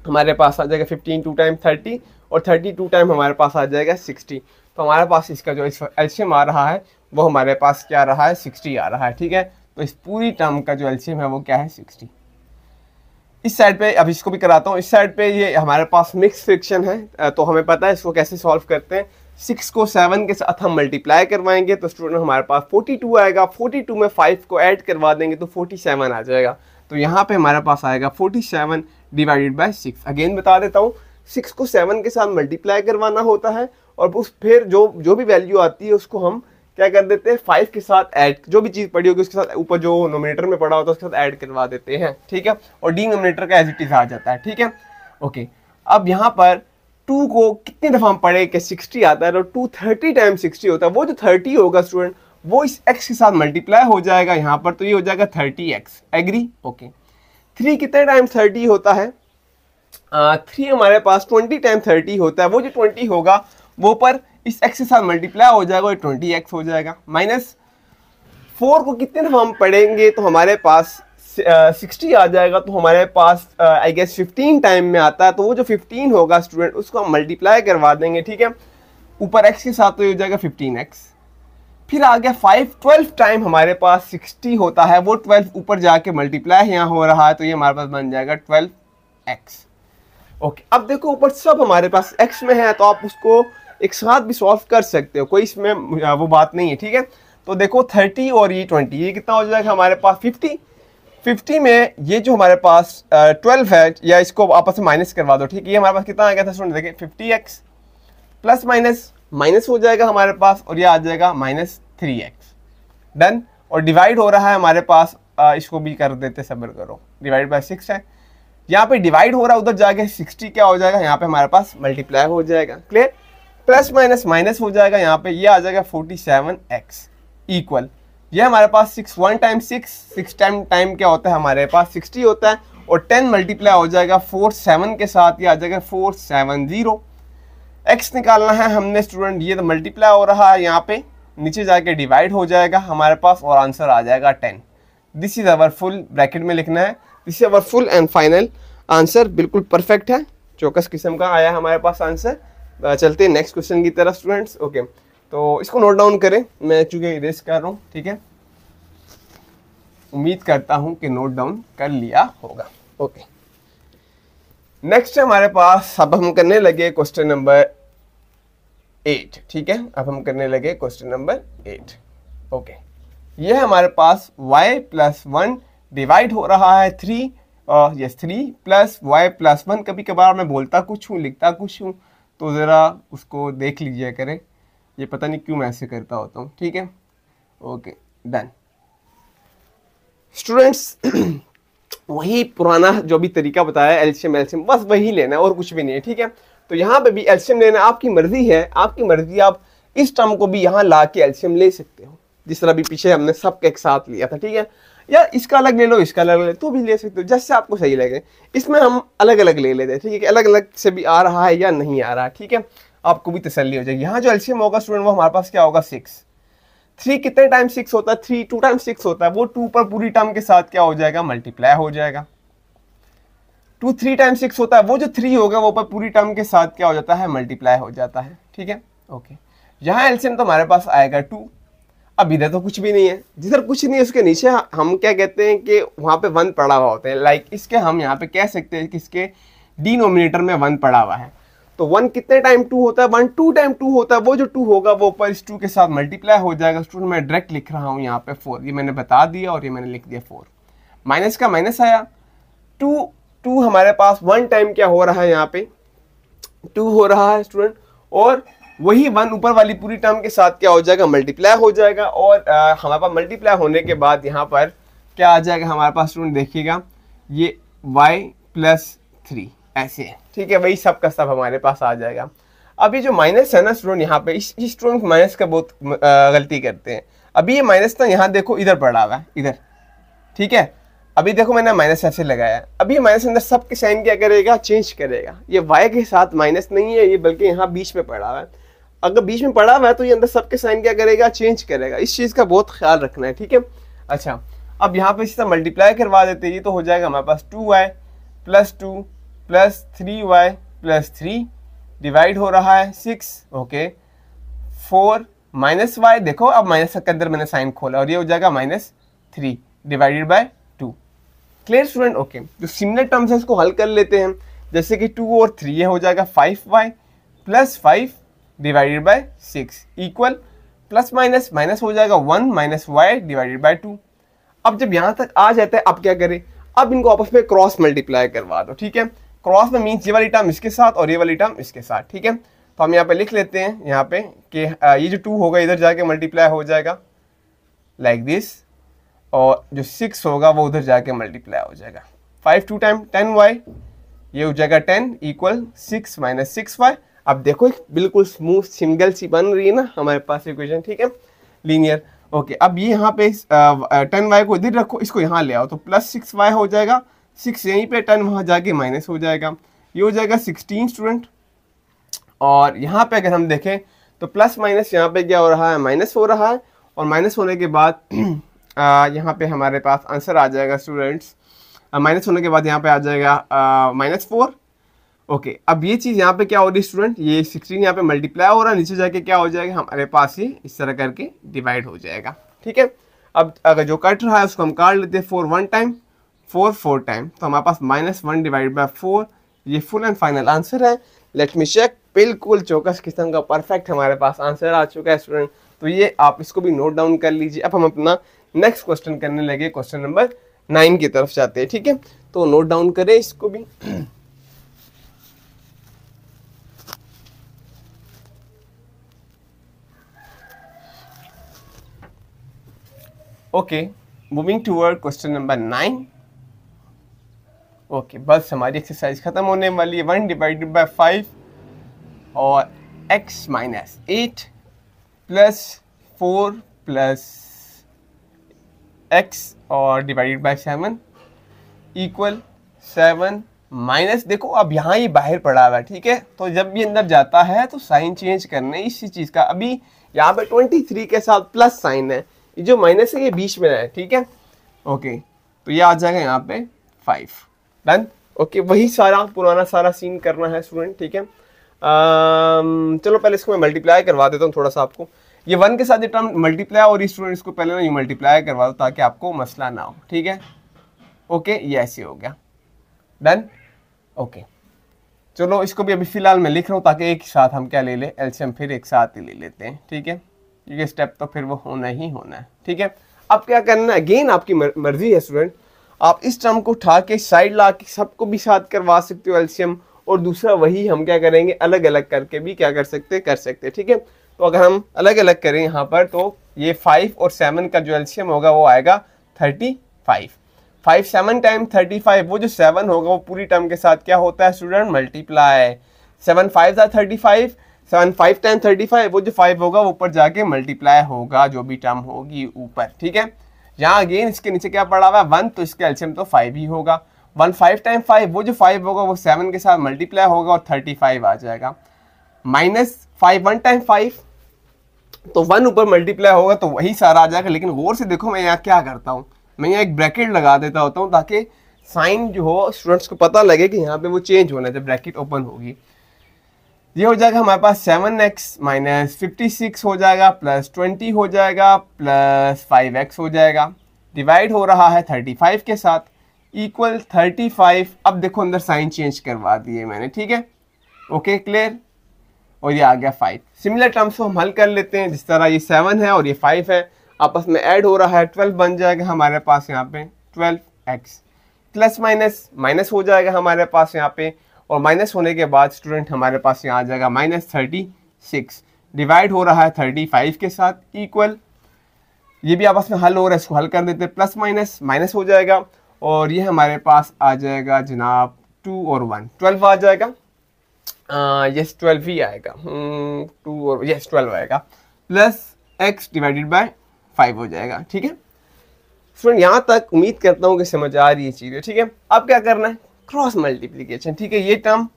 हमारे पास आ जाएगा 15 2 टाइम 30, और 32 टाइम हमारे पास आ जाएगा 60। तो हमारे पास इसका जो एलसीएम आ रहा है वो हमारे पास क्या आ रहा है, 60 आ रहा है, ठीक है। तो इस पूरी टर्म का जो एलसीएम है वो क्या है, 60। इस साइड पे अब इसको भी कराता हूँ। इस साइड पे ये हमारे पास मिक्स फ्रिक्शन है, तो हमें पता है इसको कैसे सॉल्व करते हैं। 6 को 7 के साथ हम मल्टीप्लाई करवाएंगे, तो स्टूडेंट हमारे पास 42 आएगा। 42 में 5 को ऐड करवा देंगे तो 47 आ जाएगा। तो यहाँ पे हमारे पास आएगा 47 डिवाइडेड बाय 6। अगेन बता देता हूँ, 6 को 7 के साथ मल्टीप्लाई करवाना होता है, और उस फिर जो भी वैल्यू आती है उसको हम क्या कर देते हैं, 5 के साथ ऐड, जो भी चीज़ पड़ी होगी उसके साथ ऊपर जो नोमिनेटर में पड़ा होता है उसके साथ ऐड करवा देते हैं, ठीक है। और डिनोमिनेटर का एज इट इज आ जाता है, ठीक है। ओके, अब यहाँ पर 2 को कितनी दफ़ा हम पढ़े कि 60 आता है, तो 2 30 टाइम 60 होता है। वो जो 30 होगा स्टूडेंट वो इस x के साथ मल्टीप्लाई हो जाएगा यहाँ पर, तो ये हो जाएगा 30x। एग्री। ओके, 3 कितने टाइम 30 होता है, 3 हमारे पास 20 टाइम 30 होता है। वो जो 20 होगा वो पर इस x के साथ मल्टीप्लाई हो जाएगा और 20x हो जाएगा। माइनस 4 को कितने दफ़ा हम पढ़ेंगे तो हमारे पास 60 आ जाएगा। तो हमारे पास आई गेस 15 टाइम में आता है, तो वो जो 15 होगा स्टूडेंट उसको हम मल्टीप्लाई करवा देंगे, ठीक है, ऊपर x के साथ, तो ये हो जाएगा 15x। फिर आ गया 5 12 टाइम हमारे पास 60 होता है, वो 12 ऊपर जाके मल्टीप्लाई यहाँ हो रहा है, तो ये हमारे पास बन जाएगा 12x। ओके, अब देखो ऊपर सब हमारे पास x में है, तो आप उसको एक साथ भी सॉल्व कर सकते हो, कोई इसमें वो बात नहीं है, ठीक है। तो देखो 30 और ये 20, ये कितना हो जाएगा हमारे पास 50। 50 में ये जो हमारे पास 12 है, या इसको आपस में माइनस करवा दो, ठीक है। ये हमारे पास कितना आ गया था स्टूडेंट, देखिए 50x प्लस माइनस माइनस हो जाएगा हमारे पास, और ये आ जाएगा -3x। डन। और डिवाइड हो रहा है हमारे पास, इसको भी कर देते, सब्र करो, डिवाइड बाय 6 है। यहाँ पे डिवाइड हो रहा है, उधर जाके 60 क्या हो जाएगा, यहाँ पे हमारे पास मल्टीप्लाई हो जाएगा। क्लियर। प्लस माइनस माइनस हो जाएगा, यहाँ पे ये आ जाएगा 47x इक्वल, ये हमारे पास 6 1 टाइम 6 टाइम क्या होता है हमारे पास 60 होता है, और 10 मल्टीप्लाई हो जाएगा 47 के साथ, ये आ जाएगा 470। x निकालना है हमने स्टूडेंट, ये तो मल्टीप्लाई हो रहा है, यहाँ पे नीचे जाके डिवाइड हो जाएगा हमारे पास, और आंसर आ जाएगा 10। This is our full, bracket में लिखना है, this is our full and final answer. बिल्कुल परफेक्ट है, चौकस किस्म का आया हमारे पास आंसर। चलते हैं नेक्स्ट क्वेश्चन की तरफ स्टूडेंट्स। ओके, तो इसको नोट डाउन करें, मैं चूंकि इरेज कर रहा हूँ, ठीक है। उम्मीद करता हूँ कि नोट डाउन कर लिया होगा। ओके, नेक्स्ट हमारे पास, अब हम करने लगे क्वेश्चन नंबर 8, ठीक है। अब हम करने लगे क्वेश्चन नंबर 8। ओके, ये हमारे पास y प्लस 1 डिवाइड हो रहा है 3, यस 3 प्लस y प्लस 1। कभी कभार मैं बोलता कुछ हूँ लिखता कुछ हूँ, तो ज़रा उसको देख लीजिए करें, ये पता नहीं क्यों मैं ऐसे करता होता हूँ, ठीक है। Okay, done students. वही पुराना जो भी तरीका बताया, एलसीएम एलसीएम बस वही लेना है और कुछ भी नहीं है, ठीक है। तो यहाँ पे भी एलसीएम लेना आपकी मर्जी है, आपकी मर्जी, आप इस टर्म को भी यहाँ ला के एलसीएम ले सकते हो, जिस तरह भी पीछे हमने सबके एक साथ लिया था, ठीक है। या इसका अलग ले लो, इसका अलग ले, तो भी ले सकते हो, जैसे आपको सही लगे। इसमें हम अलग अलग ले लेते हैं, ठीक है, कि अलग अलग से भी आ रहा है या नहीं आ रहा है, ठीक है, आपको भी तसल्ली हो जाएगी। यहाँ जो एलसीएम होगा स्टूडेंट, वो हमारे पास क्या होगा 6। 3 कितने टाइम 6 होता है, 3 2 टाइम 6 होता है, वो 2 पर पूरी टर्म के साथ क्या हो जाएगा, मल्टीप्लाई हो जाएगा। 2 3 टाइम 6 होता है, वो जो 3 होगा वो पर पूरी टर्म के साथ क्या हो जाता है, मल्टीप्लाई हो जाता है, ठीक है। ओके, यहाँ एलसीएम तो हमारे पास आएगा 2। अब इधर तो कुछ भी नहीं है, जिधर कुछ नहीं है उसके नीचे हम क्या कहते हैं कि वहाँ पे 1 पड़ा हुआ होता है। लाइक इसके हम यहाँ पे कह सकते हैं कि इसके डिनोमिनेटर में 1 पड़ा हुआ है। तो 1 कितने टाइम 2 होता है, 1 2 टाइम 2 होता है, वो जो 2 होगा वो ऊपर इस 2 के साथ मल्टीप्लाई हो जाएगा। स्टूडेंट मैं डायरेक्ट लिख रहा हूँ यहाँ पे 4, ये मैंने बता दिया और ये मैंने लिख दिया 4। माइनस का माइनस आया, 2 हमारे पास 1 टाइम क्या हो रहा है, यहाँ पे 2 हो रहा है स्टूडेंट, और वही 1 ऊपर वाली पूरी टर्म के साथ क्या हो जाएगा, मल्टीप्लाई हो जाएगा। और हमारे पास मल्टीप्लाई होने के बाद यहाँ पर क्या आ जाएगा हमारे पास स्टूडेंट, देखिएगा ये y प्लस 3 ऐसे है, ठीक है। वही सब का सब हमारे पास आ जाएगा। अब ये जो माइनस है ना स्टूडेंट, यहाँ पे इस स्टूडेंट माइनस का बहुत गलती करते हैं। अभी ये माइनस ना यहाँ देखो इधर पड़ा हुआ है, इधर, ठीक है। अभी देखो मैंने माइनस ऐसे लगाया, अभी माइनस अंदर सब के साइन क्या करेगा, चेंज करेगा। ये y के साथ माइनस नहीं है ये, बल्कि यहाँ बीच में पड़ा हुआ है। अगर बीच में पड़ा हुआ है तो ये अंदर सबके साइन क्या करेगा, चेंज करेगा। इस चीज़ का बहुत ख्याल रखना है, ठीक है। अच्छा, अब यहाँ पे इसी तरह मल्टीप्लाई करवा देते हैं, ये तो हो जाएगा हमारे पास 2y plus 2 plus 3y plus 3 divide हो रहा है 6। ओके, 4 माइनस y, देखो अब माइनस के अंदर मैंने साइन खोला और ये हो जाएगा -3 divided by 2। Clear student. Okay, जो सिमिलर टर्म्स है इसको हल कर लेते हैं, जैसे कि 2 और 3, ये हो जाएगा 5y plus 5 divided by 6 equal, plus minus minus हो जाएगा 1 माइनस y डिवाइडेड बाय 2। अब जब यहाँ तक आ जाता है, अब क्या करें, अब इनको आपस में क्रॉस मल्टीप्लाई करवा दो, ठीक है। क्रॉस में मीन्स ये वाली टर्म इसके साथ और ये वाली टर्म इसके साथ, ठीक है। तो हम यहाँ पे लिख लेते हैं यहाँ पे कि ये जो 2 होगा इधर जाके मल्टीप्लाई हो जाएगा लाइक दिस, और जो 6 होगा वो उधर जाके मल्टीप्लाई हो जाएगा। 5 2 टाइम 10y, ये हो जाएगा 10 इक्वल 6 माइनस 6y। अब देखो बिल्कुल स्मूथ सिंगल सी बन रही है ना हमारे पास इक्वेशन, ठीक है, लीनियर। ओके, अब ये यहाँ पे 10y को इधर रखो, इसको यहाँ ले आओ, तो प्लस 6y हो जाएगा, 6 यहीं पे, 10 वहाँ जाके माइनस हो जाएगा, ये हो जाएगा 16 स्टूडेंट। और यहाँ पे अगर हम देखें तो प्लस माइनस यहाँ पे क्या हो रहा है, माइनस हो रहा है, और माइनस होने के बाद यहाँ पे हमारे पास आंसर आ जाएगा स्टूडेंट्स, माइनस होने के बाद यहाँ पे आ जाएगा -4। ओके, अब ये चीज़ यहाँ पे क्या हो रही है स्टूडेंट, ये 16 यहाँ पे मल्टीप्लाई हो रहा है, नीचे जाके क्या हो जाएगा हमारे पास ये इस तरह करके डिवाइड हो जाएगा, ठीक है। अब अगर जो कट रहा है उसको हम काट लेते हैं, 4 1 टाइम, 4 4 टाइम, तो हमारे पास -1 डिवाइड बाय 4, ये फुल एंड फाइनल आंसर है। लेट मी चेक, बिल्कुल चौकस किस्म का परफेक्ट हमारे पास आंसर आ चुका है स्टूडेंट। तो ये आप इसको भी नोट डाउन कर लीजिए। अब हम अपना नेक्स्ट क्वेश्चन करने लगे, क्वेश्चन नंबर 9 की तरफ जाते हैं, ठीक है। तो नोट डाउन करें इसको भी। Okay, moving toward question number 9। Okay, बस हमारी एक्सरसाइज खत्म होने वाली है। 1 डिवाइडेड बाय 5 और x minus 8 plus 4 plus x और डिवाइडेड बाय 7 इक्वल 7 माइनस, देखो अब यहाँ ही बाहर पड़ा हुआ है, ठीक है। तो जब भी अंदर जाता है तो साइन चेंज करने इसी चीज़ का। अभी यहाँ पे 23 के साथ प्लस साइन है, ये जो माइनस है ये बीच में है, ठीक है। ओके, तो ये आ जाएगा यहाँ पे 5। डन। ओके, वही सारा पुराना सारा सीन करना है स्टूडेंट, ठीक है। चलो पहले इसको मैं मल्टीप्लाई करवा देता हूँ थोड़ा सा आपको। ये 1 के साथ ये टर्म मल्टीप्लाई और स्टूडेंट इसको पहले ना ये मल्टीप्लाई करवा दो ताकि आपको मसला ना हो, ठीक है। ओके, ये ऐसे हो गया। डन। ओके, चलो इसको भी अभी फिलहाल मैं लिख रहा हूँ ताकि एक साथ हम क्या ले लें, एलसीएम फिर एक साथ ही ले लेते हैं, ठीक है। ये स्टेप तो फिर वो होना ही होना है, ठीक है। अब क्या करना है, अगेन आपकी मर्जी है स्टूडेंट, आप इस टर्म को उठा के साइड ला के सबको भी साथ करवा सकते हो एलसीएम, और दूसरा वही हम क्या करेंगे, अलग अलग करके भी क्या कर सकते हैं, ठीक है। तो अगर हम अलग अलग करें यहाँ पर तो ये 5 और 7 का जो एलसीएम होगा वो आएगा 35। 5 7 टाइम 35, वो जो 7 होगा वो पूरी टर्म के साथ क्या होता है स्टूडेंट, मल्टीप्लाई। 7 5 35, 7 5 टाइम 35, वो जो 5 होगा वो ऊपर जाके मल्टीप्लाई होगा जो भी टर्म होगी ऊपर, ठीक है। यहाँ अगेन इसके नीचे क्या पड़ा हुआ है 1, तो इसका एलसीएम तो 5 ही होगा। 1 5 टाइम 5, वो जो 5 होगा वो 7 के साथ मल्टीप्लाई होगा और 35 आ जाएगा। माइनस 5 1 टाइम 5, तो 1 ऊपर मल्टीप्लाई होगा तो वही सारा आ जाएगा। लेकिन गौर से देखो मैं यहाँ क्या करता हूँ, मैं यहाँ एक ब्रैकेट लगा देता होता हूँ ताकि साइन जो हो स्टूडेंट्स को पता लगे कि यहाँ पे वो चेंज होना है जब ब्रैकेट ओपन होगी। ये हो जाएगा हमारे पास 7x माइनस 56 हो जाएगा, प्लस 20 हो जाएगा, प्लस 5x हो जाएगा, डिवाइड हो रहा है 35 के साथ, इक्वल 35। अब देखो अंदर साइन चेंज करवा दिए मैंने, ठीक है। Okay, clear. और ये आ गया 5। सिमिलर टर्म्स को हम हल कर लेते हैं, जिस तरह ये 7 है और ये 5 है, आपस में ऐड हो रहा है, 12 बन जाएगा हमारे पास यहाँ पे 12x, प्लस माइनस माइनस हो जाएगा हमारे पास यहाँ पे, और माइनस होने के बाद स्टूडेंट हमारे पास यहाँ आ जाएगा माइनस 36, डिवाइड हो रहा है 35 के साथ, इक्वल, ये भी आपस में हल हो रहा है, इसको हल कर देते हैं, प्लस माइनस माइनस हो जाएगा, और ये हमारे पास आ जाएगा जनाब 2 और 1 12 आ जाएगा। यस 12 ही आएगा, 2 और यस 12 आएगा, प्लस x डिवाइडेड बाय 5 हो जाएगा, ठीक है। स्टूडेंट यहाँ तक उम्मीद करता हूँ कि समझ आ रही है चीज़ें, ठीक है। अब क्या करना है, क्रॉस मल्टीप्लिकेशन, ठीक है। ये टर्म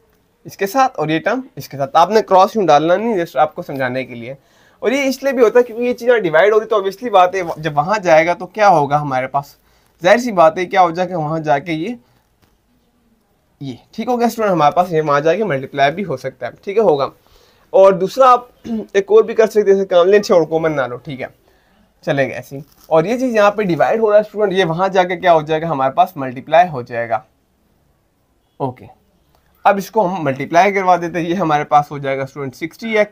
इसके साथ और ये टर्म इसके साथ, आपने क्रॉस यूँ डालना नहीं, जस्ट आपको समझाने के लिए। और ये इसलिए भी होता है क्योंकि ये चीज़ें डिवाइड हो रही, तो ऑब्वियसली बात है जब वहाँ जाएगा तो क्या होगा हमारे पास, जाहिर सी बात है क्या हो जाएगा वहाँ जाके ये ठीक हो गया स्टूडेंट, हमारे पास ये वहाँ जाके मल्टीप्लाई भी हो सकता है, ठीक है, होगा। और दूसरा आप एक और भी कर सकते हैं, काम लें और कॉमन ना लो, ठीक है, चलेगा ऐसे। और ये चीज़ यहाँ पे डिवाइड हो रहा है स्टूडेंट, ये वहाँ जाके क्या हो जाएगा हमारे पास मल्टीप्लाई हो जाएगा। ओके, अब इसको हम मल्टीप्लाई करवा देते हैं, ये हमारे पास हो जाएगा स्टूडेंट 60x,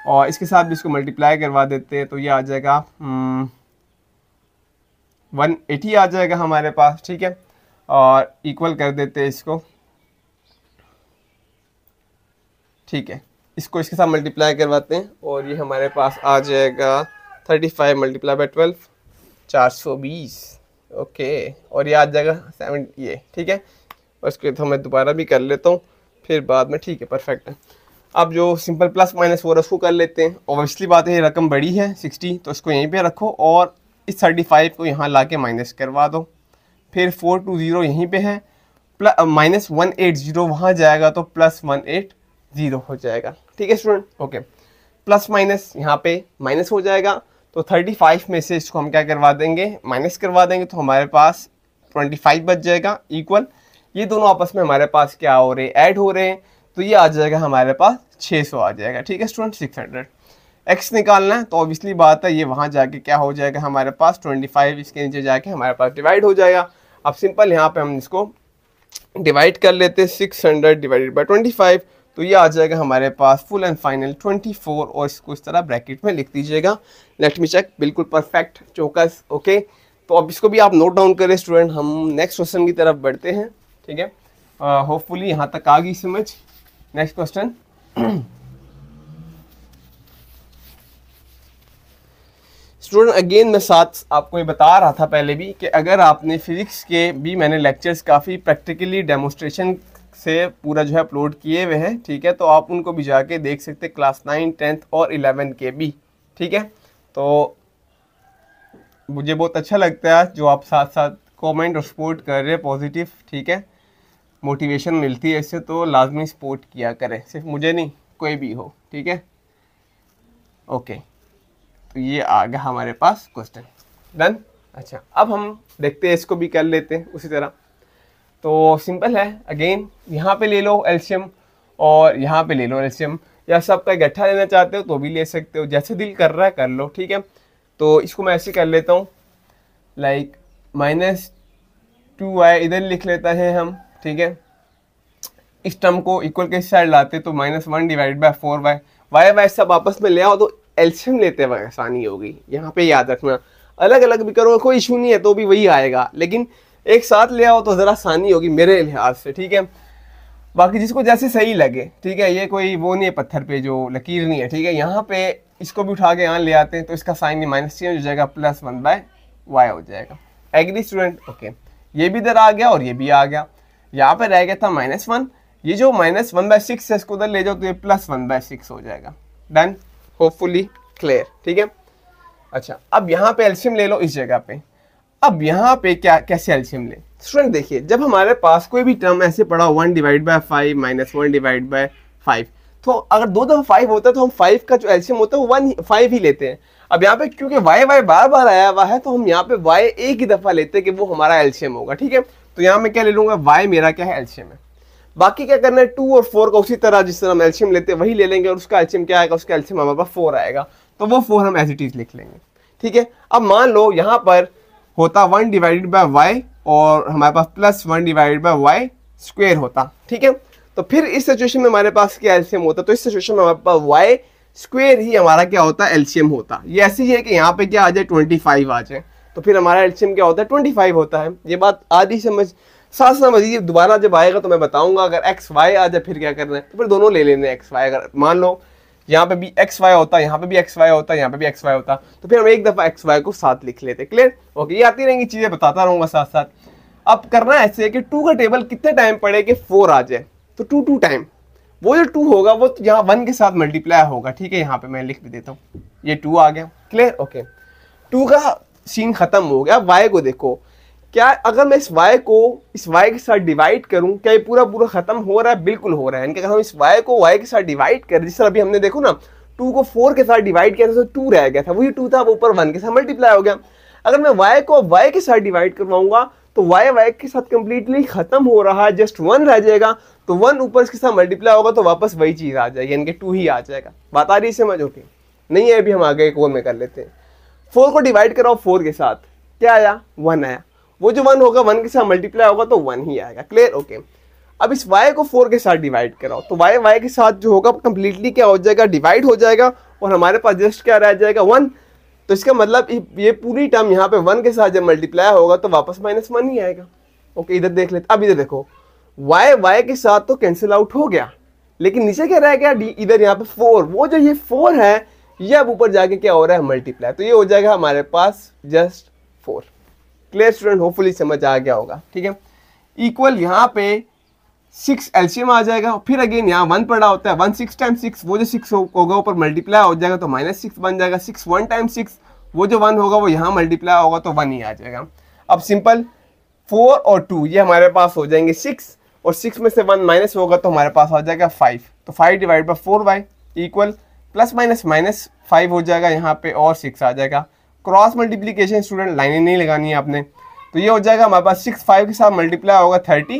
और इसके साथ भी इसको मल्टीप्लाई करवा देते हैं तो ये आ जाएगा 180 आ जाएगा हमारे पास, ठीक है। और इक्वल कर देते हैं इसको, ठीक है, इसको इसके साथ मल्टीप्लाई करवाते हैं और ये हमारे पास आ जाएगा 35 मल्टीप्लाई बाय 12 420। ओके, और ये आ जाएगा 7 ये, ठीक है। और इसको तो मैं दोबारा भी कर लेता हूँ फिर बाद में, ठीक है, परफेक्ट है। अब जो सिंपल प्लस माइनस हो रहा है उसको कर लेते हैं। ऑब्वियसली बात है ये रकम बड़ी है 60, तो इसको यहीं पे रखो और इस 35 को यहाँ ला के माइनस करवा दो, फिर 420 यहीं पे है, प्लस माइनस 180 वहाँ जाएगा तो प्लस 180 हो जाएगा, ठीक है स्टूडेंट। ओके, प्लस माइनस यहाँ पे माइनस हो जाएगा, तो 35 में से इसको हम क्या करवा देंगे, माइनस करवा देंगे, तो हमारे पास 25 बच जाएगा, इक्वल, ये दोनों आपस में हमारे पास क्या हो रहे हैं, ऐड हो रहे हैं, तो ये आ जाएगा हमारे पास 600 आ जाएगा, ठीक है स्टूडेंट। 600 x निकालना है तो ऑब्वियसली बात है ये वहाँ जाके क्या हो जाएगा हमारे पास 25, इसके नीचे जाके हमारे पास डिवाइड हो जाएगा। अब सिंपल यहाँ पे हम इसको डिवाइड कर लेते हैं, 600 डिवाइडेड बाई 25, तो ये आ जाएगा हमारे पास फुल एंड फाइनल 24 और इसको इस तरह ब्रैकेट में लिख दीजिएगा। लेट मी चेक, बिल्कुल परफेक्ट चौकस। ओके, तो अब इसको भी आप नोट डाउन करें स्टूडेंट। हम नेक्स्ट क्वेश्चन की तरफ बढ़ते हैं, ठीक है। होपफुली यहाँ तक आ गई समझ। नेक्स्ट क्वेश्चन, स्टूडेंट अगेन मैं साथ आपको ये बता रहा था पहले भी कि अगर आपने फिजिक्स के भी मैंने लेक्चर्स काफ़ी प्रैक्टिकली डेमोस्ट्रेशन से पूरा जो है अपलोड किए हुए हैं, ठीक है, तो आप उनको भी जाके देख सकते हैं, क्लास 9, 10th और 11 के भी, ठीक है। तो मुझे बहुत अच्छा लगता है जो आप साथ साथ कमेंट और सपोर्ट कर रहे हैं पॉजिटिव, ठीक है, मोटिवेशन मिलती है इससे, तो लाजमी सपोर्ट किया करें, सिर्फ मुझे नहीं कोई भी हो, ठीक है। ओके, तो ये आ गया हमारे पास क्वेश्चन डन। अच्छा, अब हम देखते हैं, इसको भी कर लेते हैं उसी तरह। तो सिंपल है, अगेन यहाँ पे ले लो एलसीएम और यहाँ पे ले लो एलसीएम, या सबका इकट्ठा लेना चाहते हो तो भी ले सकते हो, जैसे दिल कर रहा है कर लो, ठीक है। तो इसको मैं ऐसे कर लेता हूँ, लाइक -2y इधर लिख लेता है हम, ठीक है। इस टर्म को इक्वल के साइड लाते तो -1 डिवाइड बाय 4y, y सब आपस में ले आओ तो एलसीएम लेते वक्त आसानी होगी। यहाँ पे याद रखना, अलग अलग भी करो कोई इशू नहीं है तो भी वही आएगा, लेकिन एक साथ ले आओ तो ज़रा आसानी होगी मेरे लिहाज से, ठीक है। बाकी जिसको जैसे सही लगे, ठीक है, ये कोई वो नहीं है पत्थर पे जो लकीर नहीं है, ठीक है। यहाँ पे इसको भी उठा के यहाँ ले आते हैं तो इसका साइन माइनस चेंज हो जाएगा, +1/y हो जाएगा। Agree student? ओके, ये भी इधर आ गया और ये भी आ गया। यहाँ पे रह गया था -1, ये जो -1/6 है इसको उधर ले जाओ तो ये +1/6 हो जाएगा। डन, होपफुली क्लियर, ठीक है। अच्छा, अब यहाँ पे एलसीएम ले लो इस जगह पे। अब यहाँ पे क्या कैसे एलसीएम ले स्टूडेंट? देखिए, जब हमारे पास कोई भी टर्म ऐसे पड़ा 1/5 -1/5, तो अगर 2 दफा 5 होता है तो हम 5 का जो एलसीएम होता है वो 5 ही लेते हैं। अब यहाँ पे क्योंकि y बार बार आया हुआ है तो हम यहाँ पे y एक ही दफा लेते हैं कि वो हमारा एलसीएम होगा, ठीक है। तो यहाँ मैं क्या ले लूंगा, y मेरा क्या है, एलसीएम है। बाकी क्या करना है, 2 और 4 का उसी तरह जिस तरह हम एलसीएम लेते हैं वही ले लेंगे, और उसका एलसीएम क्या आएगा, उसका एलसीएम हमारे पास 4 आएगा, तो वो 4 हम एज इट इज लिख लेंगे, ठीक है। अब मान लो यहाँ पर होता 1/y और हमारे पास +1/y² होता, ठीक है। तो फिर इस सिचुएशन में हमारे पास क्या एलसीएम होता, तो इस सिचुएशन में हमारे पास y² ही हमारा क्या होता है, एलसीएम होता। ये ऐसी है कि यहाँ पे क्या आ जाए 25 आ जाए, तो फिर हमारा एलसीएम क्या होता है, 25 होता है। ये बात आधी समझ, साथ समझिए, दोबारा जब आएगा तो मैं बताऊंगा। अगर x y आ जाए फिर क्या करना है, तो फिर दोनों ले लेने x y। अगर मान लो यहाँ पे भी एक्स वाई होता, यहाँ पे भी एक्स वाई होता, यहाँ पे भी एक्स वाई होता, तो फिर हम एक दफा एक्स वाई को साथ लिख लेते। क्लियर? ओके, ये आती रहेंगी चीजें, बताता रहूंगा साथ साथ। अब करना ऐसे है कि 2 का टेबल कितने टाइम पड़े कि 4 आ जाए, तो 2 टाइम वो जो 2 होगा वो तो यहाँ 1 के साथ मल्टीप्लाई होगा, ठीक है। यहाँ पे मैं लिख भी देता हूँ, ये 2 आ गया। क्लियर? ओके, 2 का सीन खत्म हो गया। वाई को देखो, क्या अगर मैं इस y को इस y के साथ डिवाइड करूं, क्या ये पूरा खत्म हो रहा है? बिल्कुल हो रहा है। यानी कि अगर हम इस y को y के साथ डिवाइड कर, जिस तरह अभी हमने देखो ना 2 को 4 के साथ डिवाइड किया था तो 2 रह गया था, वही 2 था, वो ऊपर 1 के साथ मल्टीप्लाई हो गया। अगर मैं y को y के साथ डिवाइड करवाऊंगा तो y के साथ कंप्लीटली खत्म हो रहा है, जस्ट 1 रह जाएगा, तो 1 ऊपर इसके साथ मल्टीप्लाई होगा तो वापस वही चीज आ जाएगी, यानी कि 2 ही आ जाएगा। बात आ रही है समझ? ओके, नहीं है अभी हम आगे एक और में कर लेते हैं। 4 को डिवाइड कराओ 4 के साथ, क्या आया? 1 आया। वो जो 1 होगा 1 के साथ मल्टीप्लाई होगा तो 1 ही आएगा। क्लियर? ओके, अब इस y को 4 के साथ डिवाइड कराओ तो y के साथ जो होगा कंप्लीटली क्या हो जाएगा, डिवाइड हो जाएगा, और हमारे पास जस्ट क्या रह जाएगा, 1। तो इसका मतलब ये पूरी टर्म यहाँ पे 1 के साथ जब मल्टीप्लाई होगा तो वापस -1 ही आएगा। ओके, इधर देख लेते। अब इधर देखो, y के साथ तो कैंसिल आउट हो गया, लेकिन नीचे क्या रह गया, इधर यहाँ पे 4। वो जो ये 4 है ये अब ऊपर जाके क्या हो रहा है, मल्टीप्लाई, तो ये हो जाएगा हमारे पास जस्ट 4। Clear student? होपफुली समझ आ गया होगा, ठीक है। इक्वल यहाँ पे 6 एलसीएम आ जाएगा, फिर अगेन यहाँ 1 पड़ा होता है, 1 6 टाइम्स 6, वो जो 6 होगा ऊपर मल्टीप्लाई हो जाएगा तो -6 बन जाएगा। 6 1 टाइम्स 6, वो जो 1 होगा वो यहाँ मल्टीप्लाई होगा तो 1 ही आ जाएगा। अब सिंपल 4 और 2 ये हमारे पास हो जाएंगे 6, और 6 में से 1 माइनस होगा तो हमारे पास आ जाएगा 5, तो 5/4y इक्वल +- 5 हो जाएगा यहाँ पे, और 6 आ जाएगा। क्रॉस मल्टीप्लीकेशन स्टूडेंट लाइनें नहीं लगानी है आपने, तो ये हो जाएगा हमारे पास 6 5 के साथ मल्टीप्लाई होगा 30,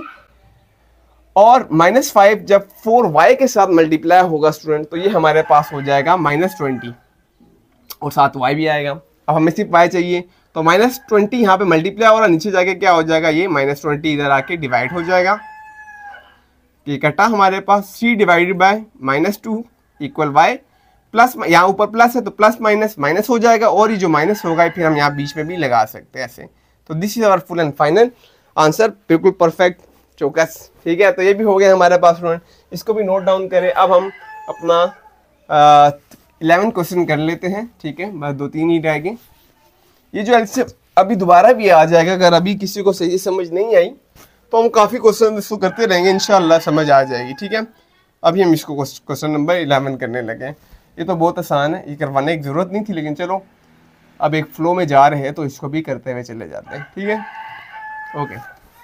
और -5 जब 4y के साथ मल्टीप्लाई होगा स्टूडेंट तो ये हमारे पास हो जाएगा -20, और साथ y भी आएगा। अब हमें सिर्फ y चाहिए, तो -20 यहाँ पे मल्टीप्लाई हो रहा है, नीचे जाके क्या हो जाएगा, ये -20 इधर आके डिवाइड हो जाएगा। कि कटा हमारे पास c divided by -2 equal y plus, यहाँ ऊपर प्लस है तो प्लस माइनस माइनस हो जाएगा, और ये जो माइनस होगा फिर हम यहाँ बीच में भी लगा सकते हैं ऐसे। तो this is our full and final answer, बिल्कुल परफेक्ट चौकस। ठीक है, तो ये भी हो गया हमारे पास स्टूडेंट, इसको भी नोट डाउन करें। अब हम अपना 11 क्वेश्चन कर लेते हैं। ठीक है, बस 2-3 ही रहेंगे। ये जो एलसीएम अभी दोबारा भी आ जाएगा, अगर अभी किसी को सही समझ नहीं आई तो हम काफ़ी क्वेश्चन इसको करते रहेंगे, इंशाल्लाह समझ आ जाएगी। ठीक है, अभी हम इसको क्वेश्चन नंबर 11 करने लगे। ये तो बहुत आसान है, ये करवाने की ज़रूरत नहीं थी, लेकिन चलो अब एक फ्लो में जा रहे हैं तो इसको भी करते हुए चले जाते हैं। ठीक है, ओके।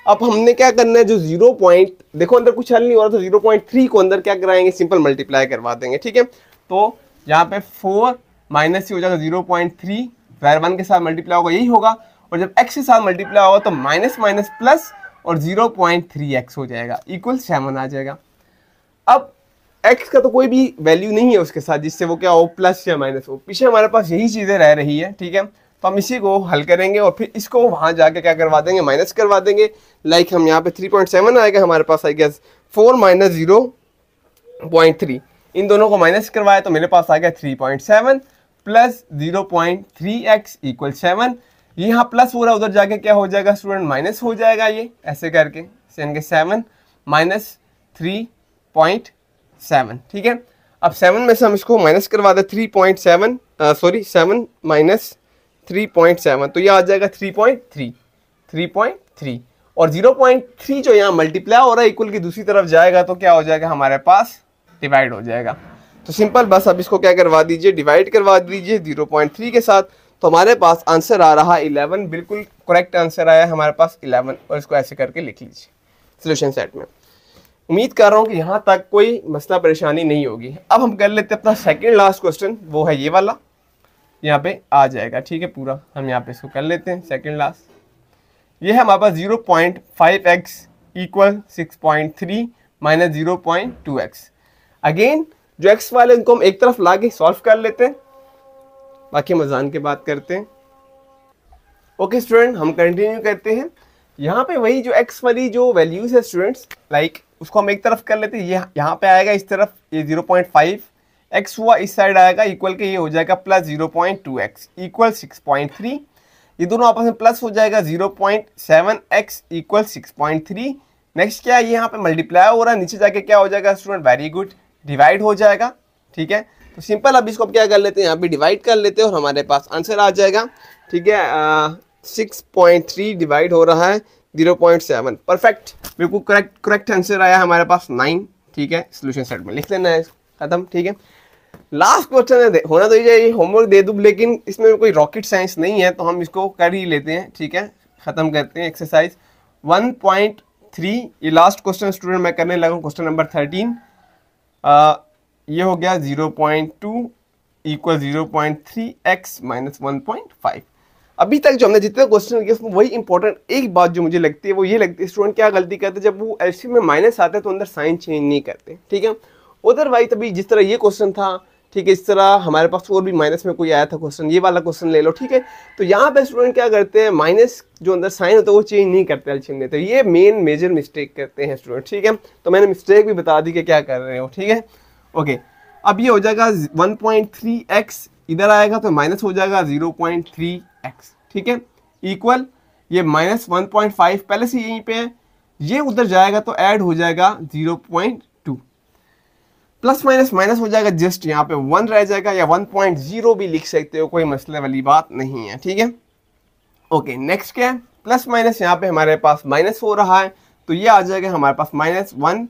अब हमने क्या करना है, जो 0 पॉइंट, देखो अंदर कुछ हल नहीं हो रहा तो 0.3 को अंदर क्या कराएंगे, सिंपल मल्टीप्लाई करवा देंगे। ठीक है, तो यहाँ पे 4 माइनस हो जाएगा 0.3, वायर 1 के साथ मल्टीप्लाई होगा, यही होगा। और जब x के साथ मल्टीप्लाई होगा तो माइनस माइनस प्लस और 0.3x हो जाएगा इक्वल 7 आ जाएगा। अब x का तो कोई भी वैल्यू नहीं है उसके साथ जिससे वो क्या हो, प्लस या माइनस हो। पीछे हमारे पास यही चीज़ें रह रही है। ठीक है, तो हम इसी को हल करेंगे और फिर इसको वहाँ जाके क्या करवा देंगे, माइनस करवा देंगे। लाइक हम यहाँ पे 3.7 आएगा हमारे पास, आई गेस 4 माइनस 0.3, इन दोनों को माइनस करवाया तो मेरे पास आ गया 3.7 प्लस 0.3x इक्वल 7। ये यहाँ प्लस हो रहा है, उधर जाके क्या हो जाएगा स्टूडेंट, माइनस हो जाएगा। ये ऐसे करके 7 माइनस 3.7। ठीक है, अब 7 में से हम इसको माइनस करवा दें 3.7, सॉरी 7 माइनस 3.7, तो ये आ जाएगा 3.3 और 0.3 जो यहाँ मल्टीप्लाई हो रहा है इक्वल की दूसरी तरफ जाएगा तो क्या हो जाएगा हमारे पास, डिवाइड हो जाएगा। तो सिंपल बस अब इसको क्या करवा दीजिए, डिवाइड करवा दीजिए 0.3 के साथ, तो हमारे पास आंसर आ रहा 11, बिल्कुल करेक्ट आंसर आया हमारे पास 11, और इसको ऐसे करके लिख लीजिए सोल्यूशन सेट में। उम्मीद कर रहा हूँ कि यहाँ तक कोई मसला परेशानी नहीं होगी। अब हम कर लेते हैं अपना सेकंड लास्ट क्वेश्चन, वो है ये वाला, यहाँ पे आ जाएगा। ठीक है, पूरा हम यहाँ पे इसको कर लेते हैं सेकंड लास्ट। ये है हमारे पास 0.5x equal 6.3 minus 0.2x। Again जो x वाले उनको हम एक तरफ ला के सॉल्व कर लेते हैं, बाकी मजान के बात करते हैं। ओके स्टूडेंट, हम कंटिन्यू करते हैं। यहाँ पे वही जो x वाली जो वैल्यूज है स्टूडेंट्स, लाइक उसको हम एक तरफ कर लेते हैं। ये यहाँ पे आएगा इस तरफ, ये 0.5 x हुआ, इस साइड आएगा इक्वल के ये हो जाएगा प्लस 0.2x इक्वल 6.3। ये दोनों आपस में प्लस हो जाएगा 0.7x इक्वल 6.3। नेक्स्ट क्या है, ये यहाँ पे मल्टीप्लाई हो रहा है, नीचे जाके क्या हो जाएगा स्टूडेंट, वेरी गुड, डिवाइड हो जाएगा। ठीक है, तो सिंपल अब इसको क्या कर लेते हैं, यहाँ पे डिवाइड कर लेते हैं और हमारे पास आंसर आ जाएगा। ठीक है, 6.3 डिवाइड हो रहा है 0.7, परफेक्ट, बिल्कुल करेक्ट आंसर आया हमारे पास 9। ठीक है, सोल्यूशन सेट में लिख लेना है, खत्म। ठीक है, लास्ट क्वेश्चन है, होना तो ये होमवर्क दे दूँ लेकिन इसमें कोई रॉकेट साइंस नहीं है तो हम इसको कर ही लेते हैं। ठीक है, खत्म करते हैं। एक्सरसाइज 1.3, ये लास्ट क्वेश्चन स्टूडेंट मैं करने लगा हूँ, क्वेश्चन नंबर 13। ये हो गया 0.2 इक्वल 0.3x माइनस 1.5। अभी तक जो हमने जितने क्वेश्चन किए उसमें वही इंपॉर्टेंट एक बात जो मुझे लगती है वो ये लगती है, स्टूडेंट क्या गलती करते हैं, जब वो एलसीएम में माइनस आते हैं तो अंदर साइन चेंज नहीं करते। ठीक है, अदरवाइज अभी जिस तरह ये क्वेश्चन था, ठीक है, इस तरह हमारे पास और भी माइनस में कोई आया था क्वेश्चन, ये वाला क्वेश्चन ले लो। ठीक है, तो यहाँ पे स्टूडेंट क्या करते हैं, माइनस जो अंदर साइन होता है वो चेंज नहीं करते एलसीएम में, तो ये मेन मेजर मिस्टेक करते हैं स्टूडेंट। ठीक है, तो मैंने मिस्टेक भी बता दी कि क्या कर रहे हो। ठीक है, ओके, अब ये हो जाएगा 1.3x, इधर आएगा तो माइनस हो जाएगा 0.3x। ठीक है, इक्वल ये माइनस 1.5 पहले से यहीं पे है, ये उधर जाएगा तो ऐड हो जाएगा 0.2, प्लस माइनस माइनस हो जाएगा, जस्ट यहाँ पे 1 रह जाएगा, या 1.0 भी लिख सकते हो, कोई मसले वाली बात नहीं है। ठीक है, ओके, नेक्स्ट क्या है, प्लस माइनस यहाँ पे हमारे पास माइनस हो रहा है तो ये आ जाएगा हमारे पास -1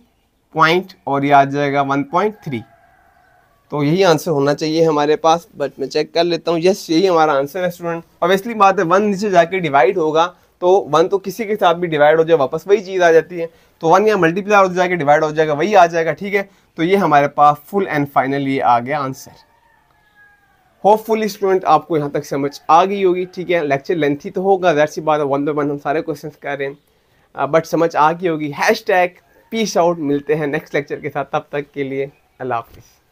पॉइंट और ये आ जाएगा 1.3। तो यही आंसर होना चाहिए हमारे पास, बट मैं चेक कर लेता हूँ। यस, यही हमारा आंसर है स्टूडेंट। ऑब्वियसली बात है, 1 नीचे जाके डिवाइड होगा तो 1 तो किसी के साथ भी डिवाइड हो जाए वापस वही चीज़ आ जाती है, तो 1 यहाँ मल्टीप्लाई हो जाके डिवाइड हो जाएगा, वही आ जाएगा। ठीक है, तो ये हमारे पास फुल एंड फाइनल ये आ गया आंसर। होपफुली स्टूडेंट आपको यहाँ तक समझ आ गई होगी। ठीक है, लेक्चर लेंथी तो होगा, दैट्स सी बात है, 1 बाय 1 हम सारे क्वेश्चन कर रहे हैं, बट समझ आ गई होगी। #पीस आउट, मिलते हैं नेक्स्ट लेक्चर के साथ, तब तक के लिए अल्लाह हाफिज़।